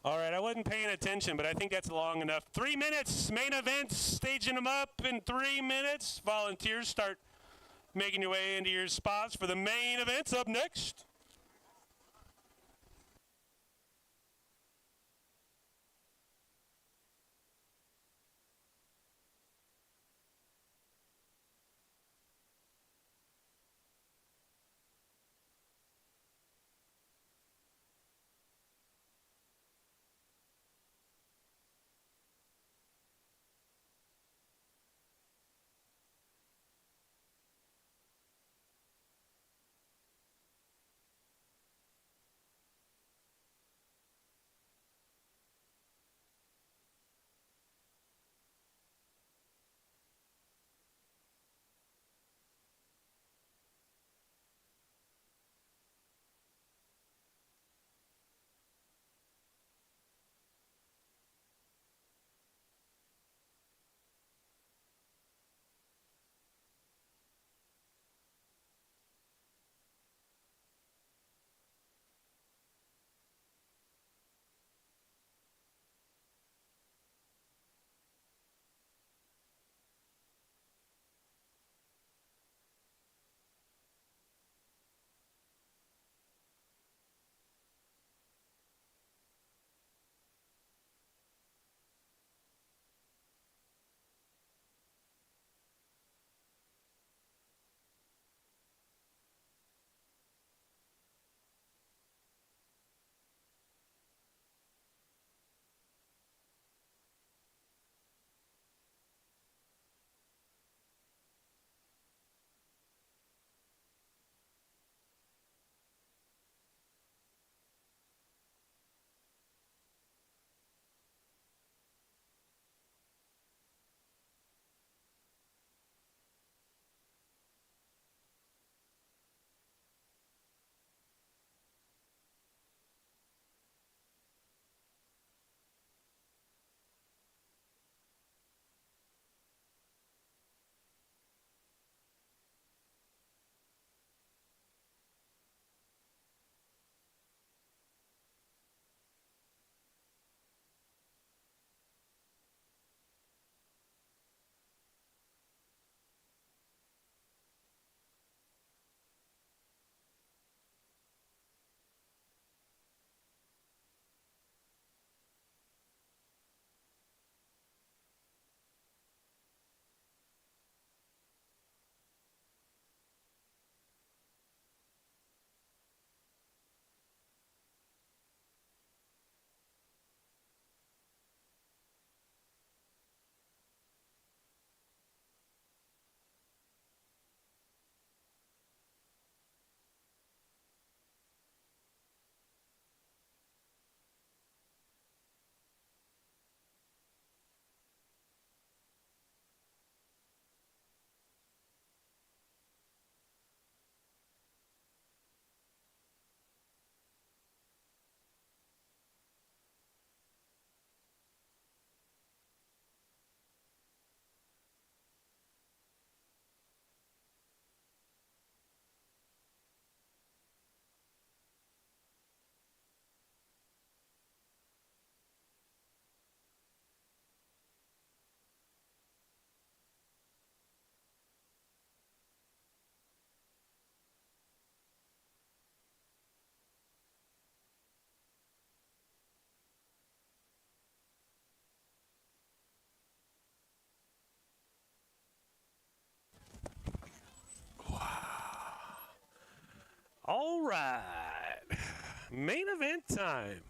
All right, I wasn't paying attention, but I think that's long enough. 3 minutes, main event, staging them up in 3 minutes. Volunteers start making your way into your spots for the main events up next. All right, main event time.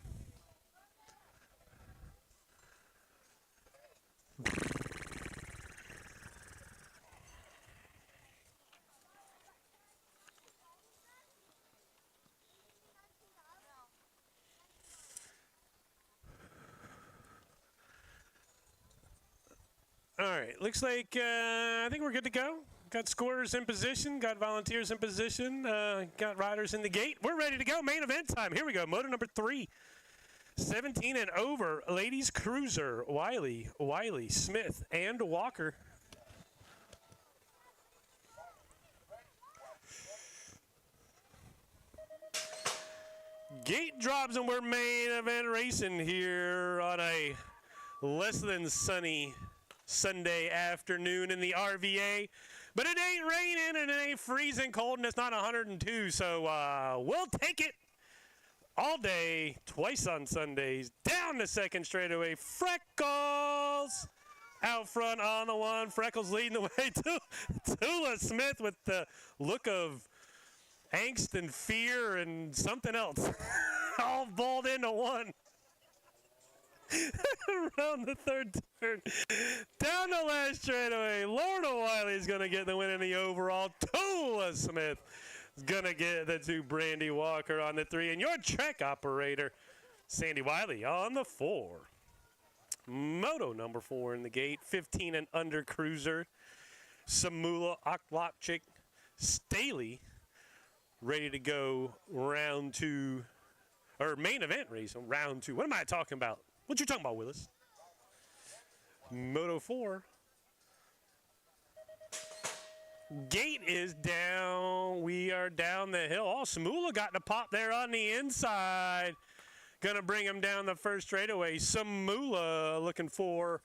All right, looks like I think we're good to go. Got scorers in position, got volunteers in position, got riders in the gate. We're ready to go. Main event time. Here we go. Moto number 3. 17 and over, ladies cruiser, Wiley, Smith, and Walker. Gate drops, and we're main event racing here on a less than sunny Sunday afternoon in the RVA. But it ain't raining and it ain't freezing cold and it's not 102, so we'll take it all day, twice on Sundays. Down the second straightaway, Freckles out front on the one. Freckles leading the way to Tula Smith with the look of angst and fear and something else. All balled into one. Around the third turn. Down the last straightaway. Lorna Wiley's going to get the win in the overall. Tula Smith is going to get the two. Brandy Walker on the 3. And your track operator, Sandy Wiley, on the 4. Moto number 4 in the gate. 15 and under cruiser. Samula Oklopchik Staley ready to go round 2. Or main event race on round 2. What am I talking about? What you talking about, Willis? Moto 4. Gate is down. We are down the hill. Oh, Samula got the pop there on the inside. Gonna bring him down the first straightaway. Samula looking for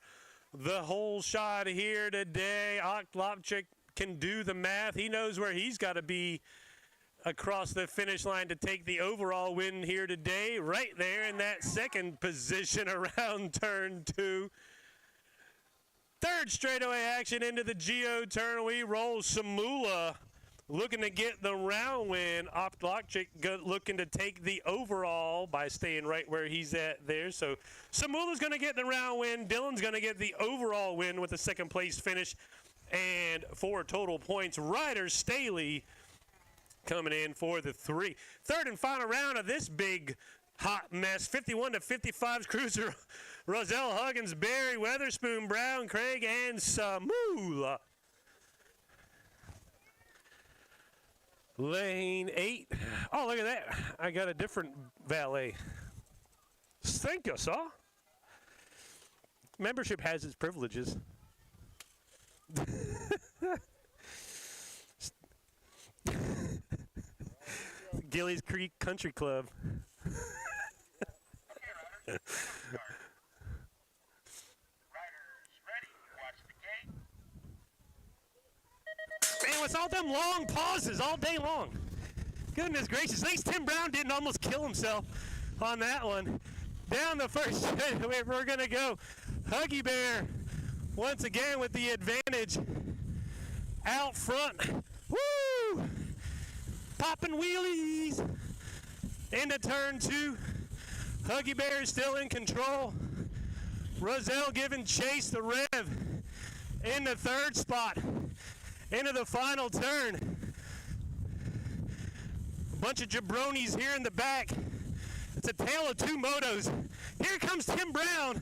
the whole shot here today. Oklopchik can do the math. He knows where he's got to be across the finish line to take the overall win here today. Right there in that second position around turn 2. Third straightaway action into the Geo turn. We roll. Samula looking to get the round win. Oklopchik looking to take the overall by staying right where he's at there. So Samula's going to get the round win. Dylan's going to get the overall win with the second place finish and 4 total points. Ryder Staley coming in for the 3. Third and final round of this big hot mess. 51 to 55's cruiser. Roselle Huggins, Barry, Weatherspoon, Brown, Craig, and Samula. Lane 8. Oh, look at that. I got a different valet. Thank you, sir. Membership has its privileges. Gillies Creek Country Club. Man, what's all them long pauses all day long? Goodness gracious. At least Tim Brown didn't almost kill himself on that one. Down the first straightaway, we're going to go. Huggy Bear once again with the advantage out front. Woo! Popping wheelies into turn 2. Huggy Bear is still in control. Roselle giving chase the Rev in the third spot. Into the final turn. A bunch of jabronis here in the back. It's a tale of 2 motos. Here comes Tim Brown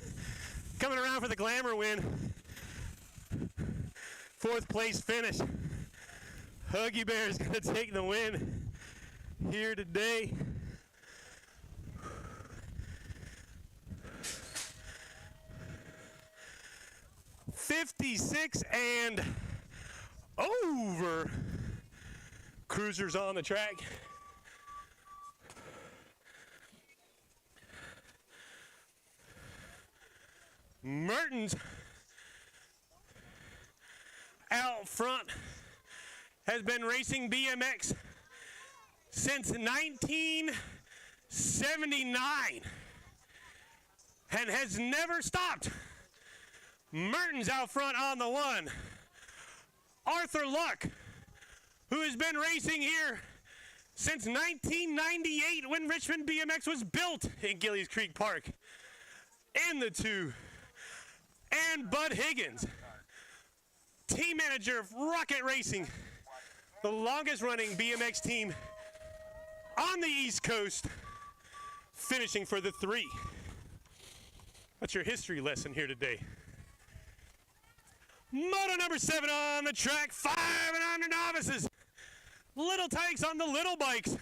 coming around for the glamour win. 4th place finish. Huggy Bear is going to take the win here today. .56 and over. Cruisers on the track. Mertens out front has been racing BMX since 1979 and has never stopped. Mertens out front on the 1. Arthur Luck, who has been racing here since 1998 when Richmond BMX was built in Gillies Creek Park, in the 2. And Bud Higgins, team manager of Rocket Racing, the longest running BMX team on the East Coast, finishing for the 3. That's your history lesson here today. Moto number 7 on the track, 5 and under novices. Little tanks on the little bikes.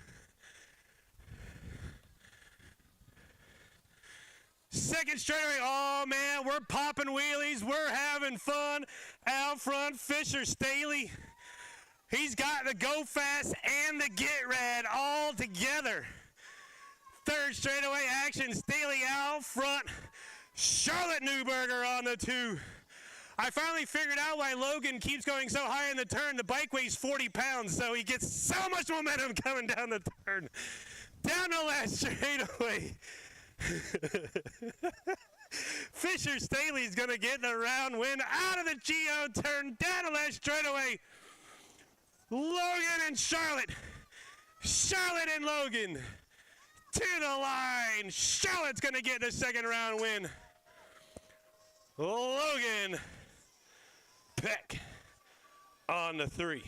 Second straightaway, oh man, we're popping wheelies, we're having fun. Out front, Fisher Staley. He's got the go fast and the get red all together. Third straightaway action, Staley out front. Charlotte Newberger on the 2. I finally figured out why Logan keeps going so high in the turn. The bike weighs 40 pounds, so he gets so much momentum coming down the turn. Down the last straightaway. Fisher Staley's going to get the round win out of the Geo turn. Down the last straightaway. Logan and Charlotte. Charlotte and Logan. To the line. Charlotte's going to get the second round win. Logan Peck on the 3.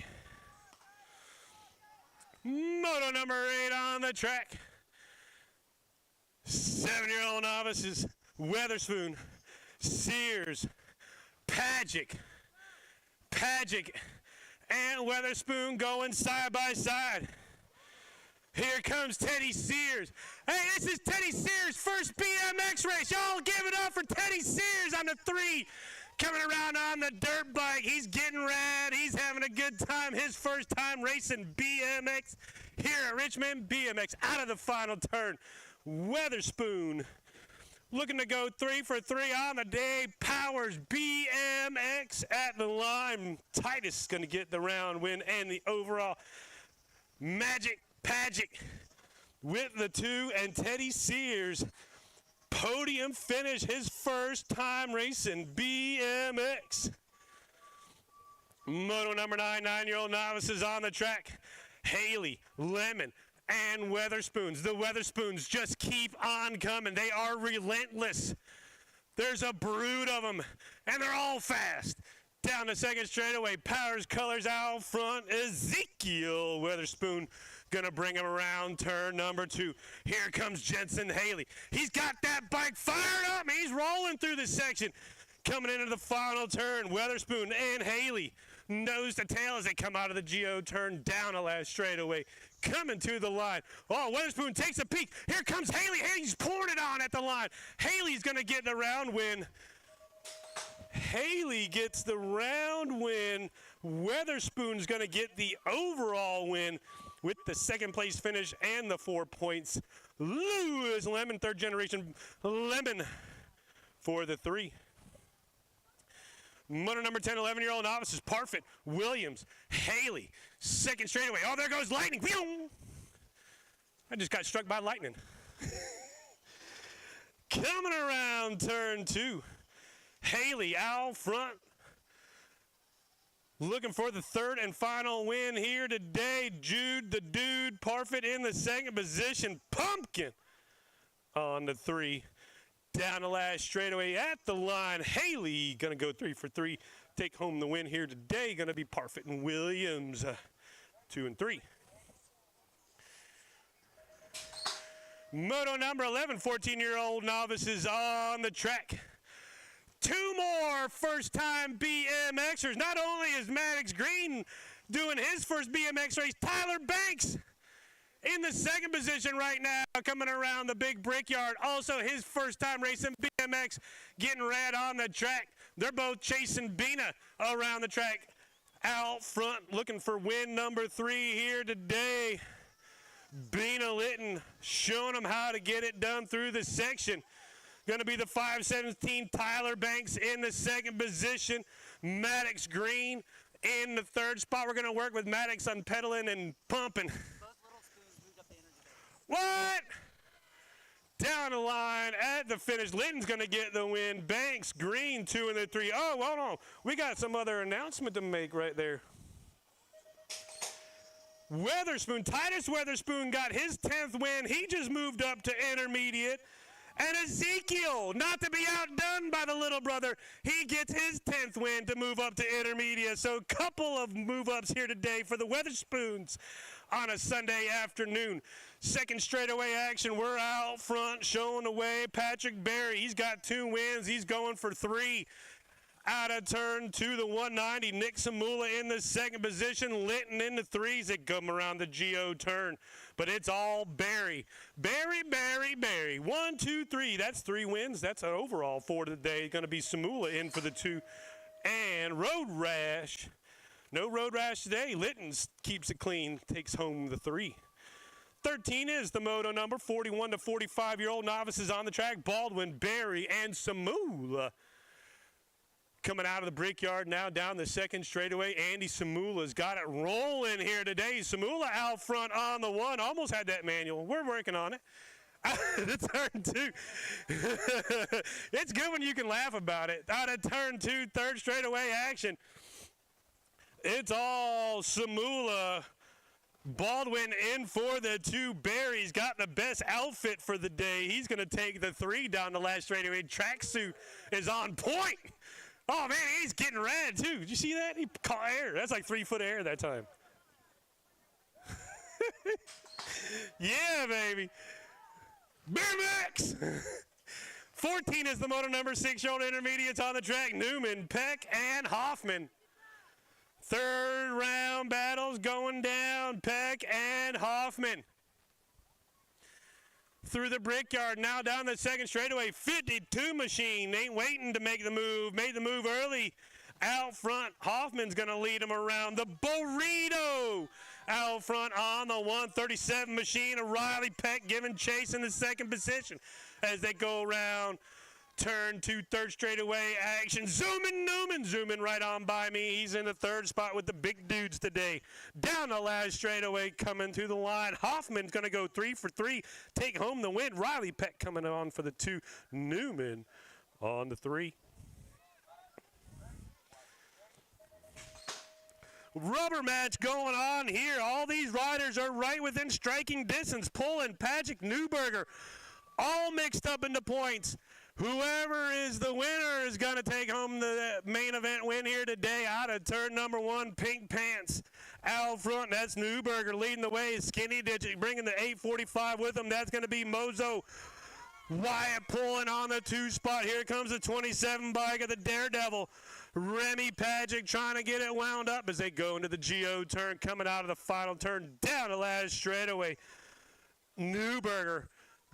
Moto number 8 on the track. 7-year-old novices, Weatherspoon, Sears, Pagic, and Weatherspoon going side by side. Here comes Teddy Sears. Hey, this is Teddy Sears' first BMX race. Y'all give it up for Teddy Sears on the 3. Coming around on the dirt bike. He's getting rad. He's having a good time. His first time racing BMX here at Richmond BMX out of the final turn. Weatherspoon looking to go 3 for 3 on the day. Powers BMX at the line. Titus is going to get the round win and the overall. Magic Pagic with the 2, and Teddy Sears podium finish, his first time racing BMX. Moto number 9, 9-year-old novices on the track. Haley, Lemon, and Weatherspoons. The Weatherspoons just keep on coming. They are relentless. There's a brood of them, and they're all fast. Down the second straightaway, Powers Colors out front. Ezekiel Weatherspoon gonna bring him around turn number 2. Here comes Jensen Haley. He's got that bike fired up. He's rolling through the section. Coming into the final turn, Weatherspoon and Haley nose to tail as they come out of the Geo turn down the last straightaway. Coming to the line. Oh, Weatherspoon takes a peek. Here comes Haley. Haley's pouring it on at the line. Haley's gonna get the round win. Haley gets the round win. Weatherspoon's gonna get the overall win with the second place finish and the 4 points. Lewis Lemon, third generation Lemon for the 3. Moto number 10, 11-year-old novices, Parfit, Williams, Haley, second straightaway. Oh, there goes lightning. I just got struck by lightning. Coming around turn 2, Haley out front. Looking for the third and final win here today. Jude the Dude Parfit in the second position. Pumpkin on the 3. Down the last straightaway at the line. Haley going to go 3 for 3. Take home the win here today. Going to be Parfit and Williams, 2 and 3. Moto number 11, 14-year-old novices on the track. 2 more first-time BMXers. Not only is Maddox Green doing his first BMX race, Tyler Banks in the second position right now, coming around the big brickyard. Also his first time racing BMX, getting rad on the track. They're both chasing Bina around the track. Out front, looking for win number 3 here today. Bina Litton showing them how to get it done through the section. Going to be the 517 Tyler Banks in the second position. Maddox Green in the third spot. We're going to work with Maddox on pedaling and pumping. What? Down the line at the finish. Litton's going to get the win. Banks, Green, 2 and the 3. Oh, hold on. We got some other announcement to make right there. Weatherspoon, Titus Weatherspoon got his 10th win. He just moved up to intermediate. And Ezekiel, not to be outdone by the little brother, he gets his 10th win to move up to intermediate. So a couple of move-ups here today for the Weatherspoons on a Sunday afternoon. Second straightaway action, we're out front showing the way. Patrick Berry, he's got 2 wins. He's going for 3. Out of turn 2, the 190. Nick Samula in the second position. Litton in the 3s that come around the Geo turn. But it's all Berry. Berry. 1, 2, 3. That's 3 wins. That's an overall 4 today. Going to be Samula in for the 2. And Road Rash. No Road Rash today. Litton keeps it clean. Takes home the 3. 13 is the moto number, 41 to 45-year-old novices on the track. Baldwin, Barry, and Samula. Coming out of the brickyard now down the second straightaway. Andy Samula's got it rolling here today. Samula out front on the one. Almost had that manual. We're working on it. The turn two. It's good when you can laugh about it. Out of turn two, third straightaway action. It's all Samula. Baldwin in for the two. Barry's got the best outfit for the day. He's going to take the three down the last straightaway. Tracksuit is on point. Oh, man, he's getting red, too. Did you see that? He caught air. That's like 3 foot of air that time. Yeah, baby. BMX. 14 is the moto number, 6-year-old intermediates on the track. Newman, Peck, and Hoffman. Third round battles going down. Peck and Hoffman. Through the brickyard, now down the second straightaway. 52 machine, ain't waiting to make the move. Made the move early. Out front, Hoffman's going to lead him around. The burrito out front on the 137 machine. Riley Peck giving chase in the second position as they go around. Turn two, third straightaway action. Newman zooming right on by me. He's in the third spot with the big dudes today. Down the last straightaway, coming to the line. Hoffman's going to go 3 for 3, take home the win. Riley Peck coming on for the 2. Newman on the 3. Rubber match going on here. All these riders are right within striking distance. Pullen, Pagic, Newberger, all mixed up into points. Whoever is the winner is going to take home the main event win here today. Out of turn number 1, Pink Pants out front. That's Newberger leading the way. Skinny Digit bringing the 845 with him. That's going to be Mozo. Wyatt pulling on the 2 spot. Here comes the 27 bike of the Daredevil. Remy Pagic trying to get it wound up as they go into the GO turn. Coming out of the final turn down the last straightaway. Newberger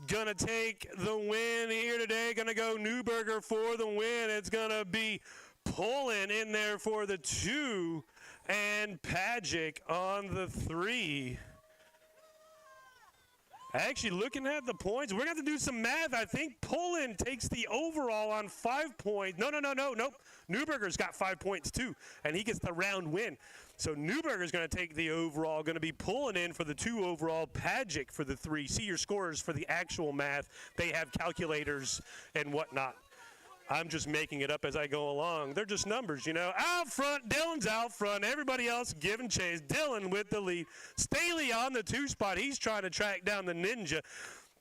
gonna take the win here today. Gonna go Newberger for the win. It's gonna be Pullen in there for the 2 and Pagic on the 3. Actually, looking at the points, we're going to have to do some math. I think Pullen takes the overall on 5 points. Nope. Newberger's got 5 points, too, and he gets the round win. So Newberger's going to take the overall, going to be Pullen in for the 2 overall, Pagic for the 3. See your scores for the actual math. They have calculators and whatnot. I'm just making it up as I go along. They're just numbers, you know. Out front, Dylan's out front. Everybody else giving chase. Dylan with the lead. Staley on the 2 spot. He's trying to track down the Ninja.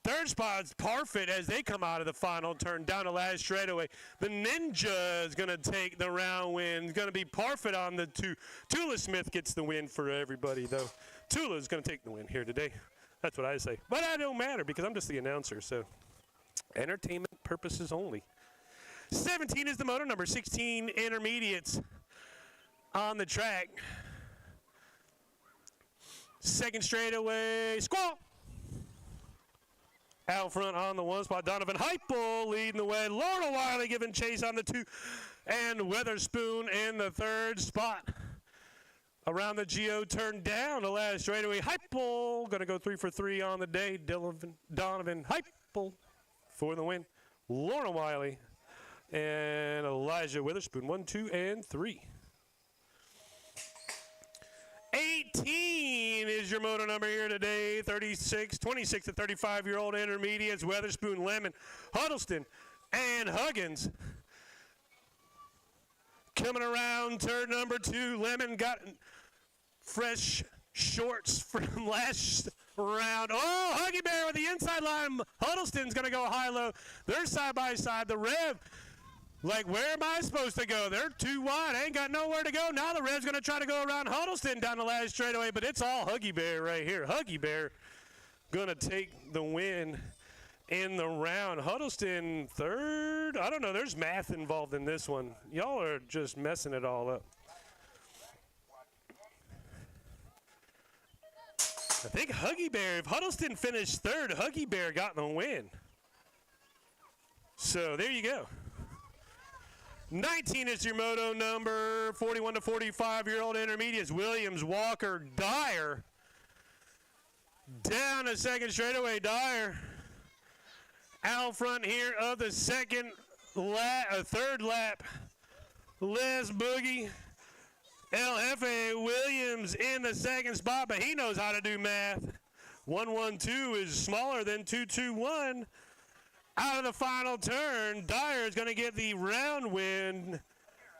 Third spot's Parfit as they come out of the final turn down the last straightaway. The Ninja is going to take the round win. It's going to be Parfit on the 2. Tula Smith gets the win for everybody, though. Tula is going to take the win here today. That's what I say. But that don't matter because I'm just the announcer, so entertainment purposes only. 17 is the motor number, 16 intermediates on the track. Second straightaway, Squall. Out front on the 1 spot, Donovan Heupel leading the way. Lorna Wiley giving chase on the 2, and Weatherspoon in the 3rd spot. Around the GO turn down the last straightaway. Heupel going to go 3 for 3 on the day. Donovan Heupel for the win. Lorna Wiley and Elijah Witherspoon, 1, 2, and 3. 18 is your moto number here today. 26 to 35-year-old intermediates. Weatherspoon, Lemon, Huddleston, and Huggins. Coming around turn number 2. Lemon got fresh shorts from last round. Oh, Huggy Bear with the inside line. Huddleston's going to go high-low. They're side by side. The Rev, like, where am I supposed to go? They're too wide. I ain't got nowhere to go. Now the Rev's going to try to go around Huddleston down the last straightaway, but it's all Huggy Bear right here. Huggy Bear going to take the win in the round. Huddleston third. I don't know. There's math involved in this one. Y'all are just messing it all up. I think Huggy Bear, if Huddleston finished third, Huggy Bear got the win. So there you go. 19 is your moto number, 41 to 45-year-old intermediates. Williams, Walker, Dyer. Down the second straightaway, Dyer. Out front here of the third lap, Les Boogie. El Jefe Williams in the second spot, but he knows how to do math. 112 is smaller than 221. Out of the final turn, Dyer is going to get the round win.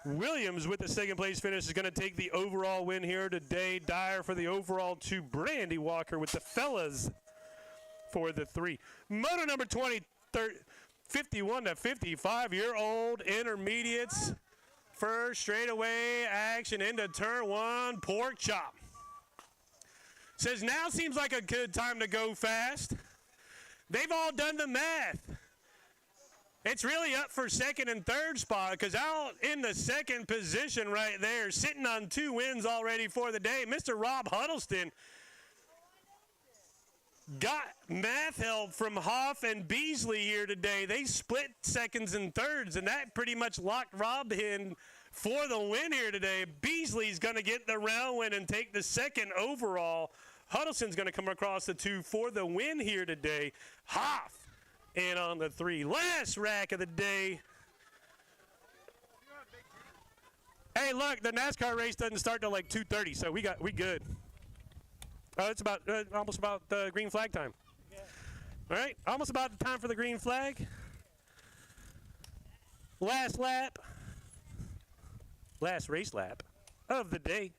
Williams with the second place finish is going to take the overall win here today. Dyer for the overall 2. Brandy Walker with the fellas for the 3. Moto number 20, 51 to 55-year-old intermediates. First straightaway action into turn 1, pork chop. Says now seems like a good time to go fast. They've all done the math. It's really up for second and third spot because out in the second position right there, sitting on 2 wins already for the day, Mr. Rob Huddleston got math help from Hoff and Beasley here today. They split seconds and thirds, and that pretty much locked Rob in for the win here today. Beasley's going to get the round win and take the second overall. Huddleston's going to come across the 2 for the win here today. Hoff in on the 3. Last rack of the day. Hey, look, the NASCAR race doesn't start till like 2:30, so we good. It's about almost about the green flag time. Yeah. All right, almost about the time for the green flag. Last lap, last race lap of the day.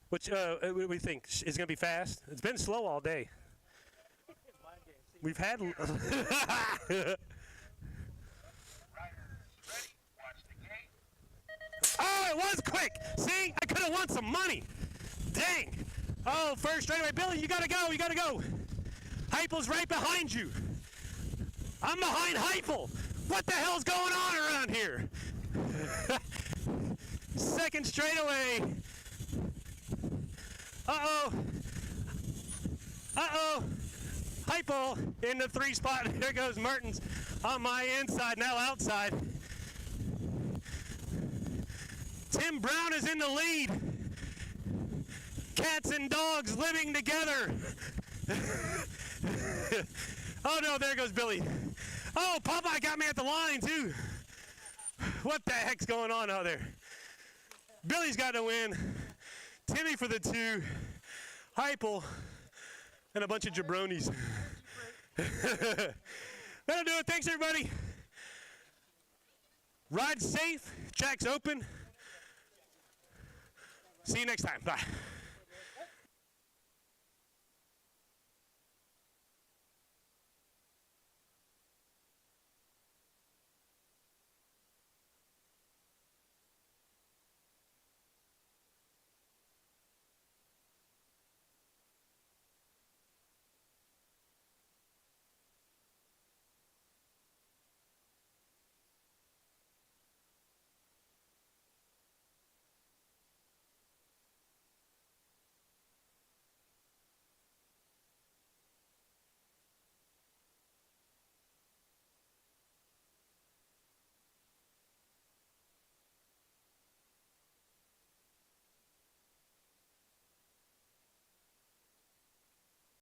Which we think is going to be fast. It's been slow all day. We've had. Oh, it was quick. See, I could have won some money. Dang. Oh, first straightaway. Billy, you got to go. You got to go. Heupel's right behind you. I'm behind Heupel. What the hell's going on around here? Second straightaway. Uh-oh. Uh-oh. Heupel in the 3 spot. There goes Mertens on my inside, now outside. Tim Brown is in the lead. Cats and dogs living together. Oh no, there goes Billy. Oh, Popeye got me at the line too. What the heck's going on out there? Billy's got to win. Timmy for the 2. Heupel and a bunch of jabronis. That'll do it. Thanks, everybody. Ride safe. Track's open. See you next time. Bye.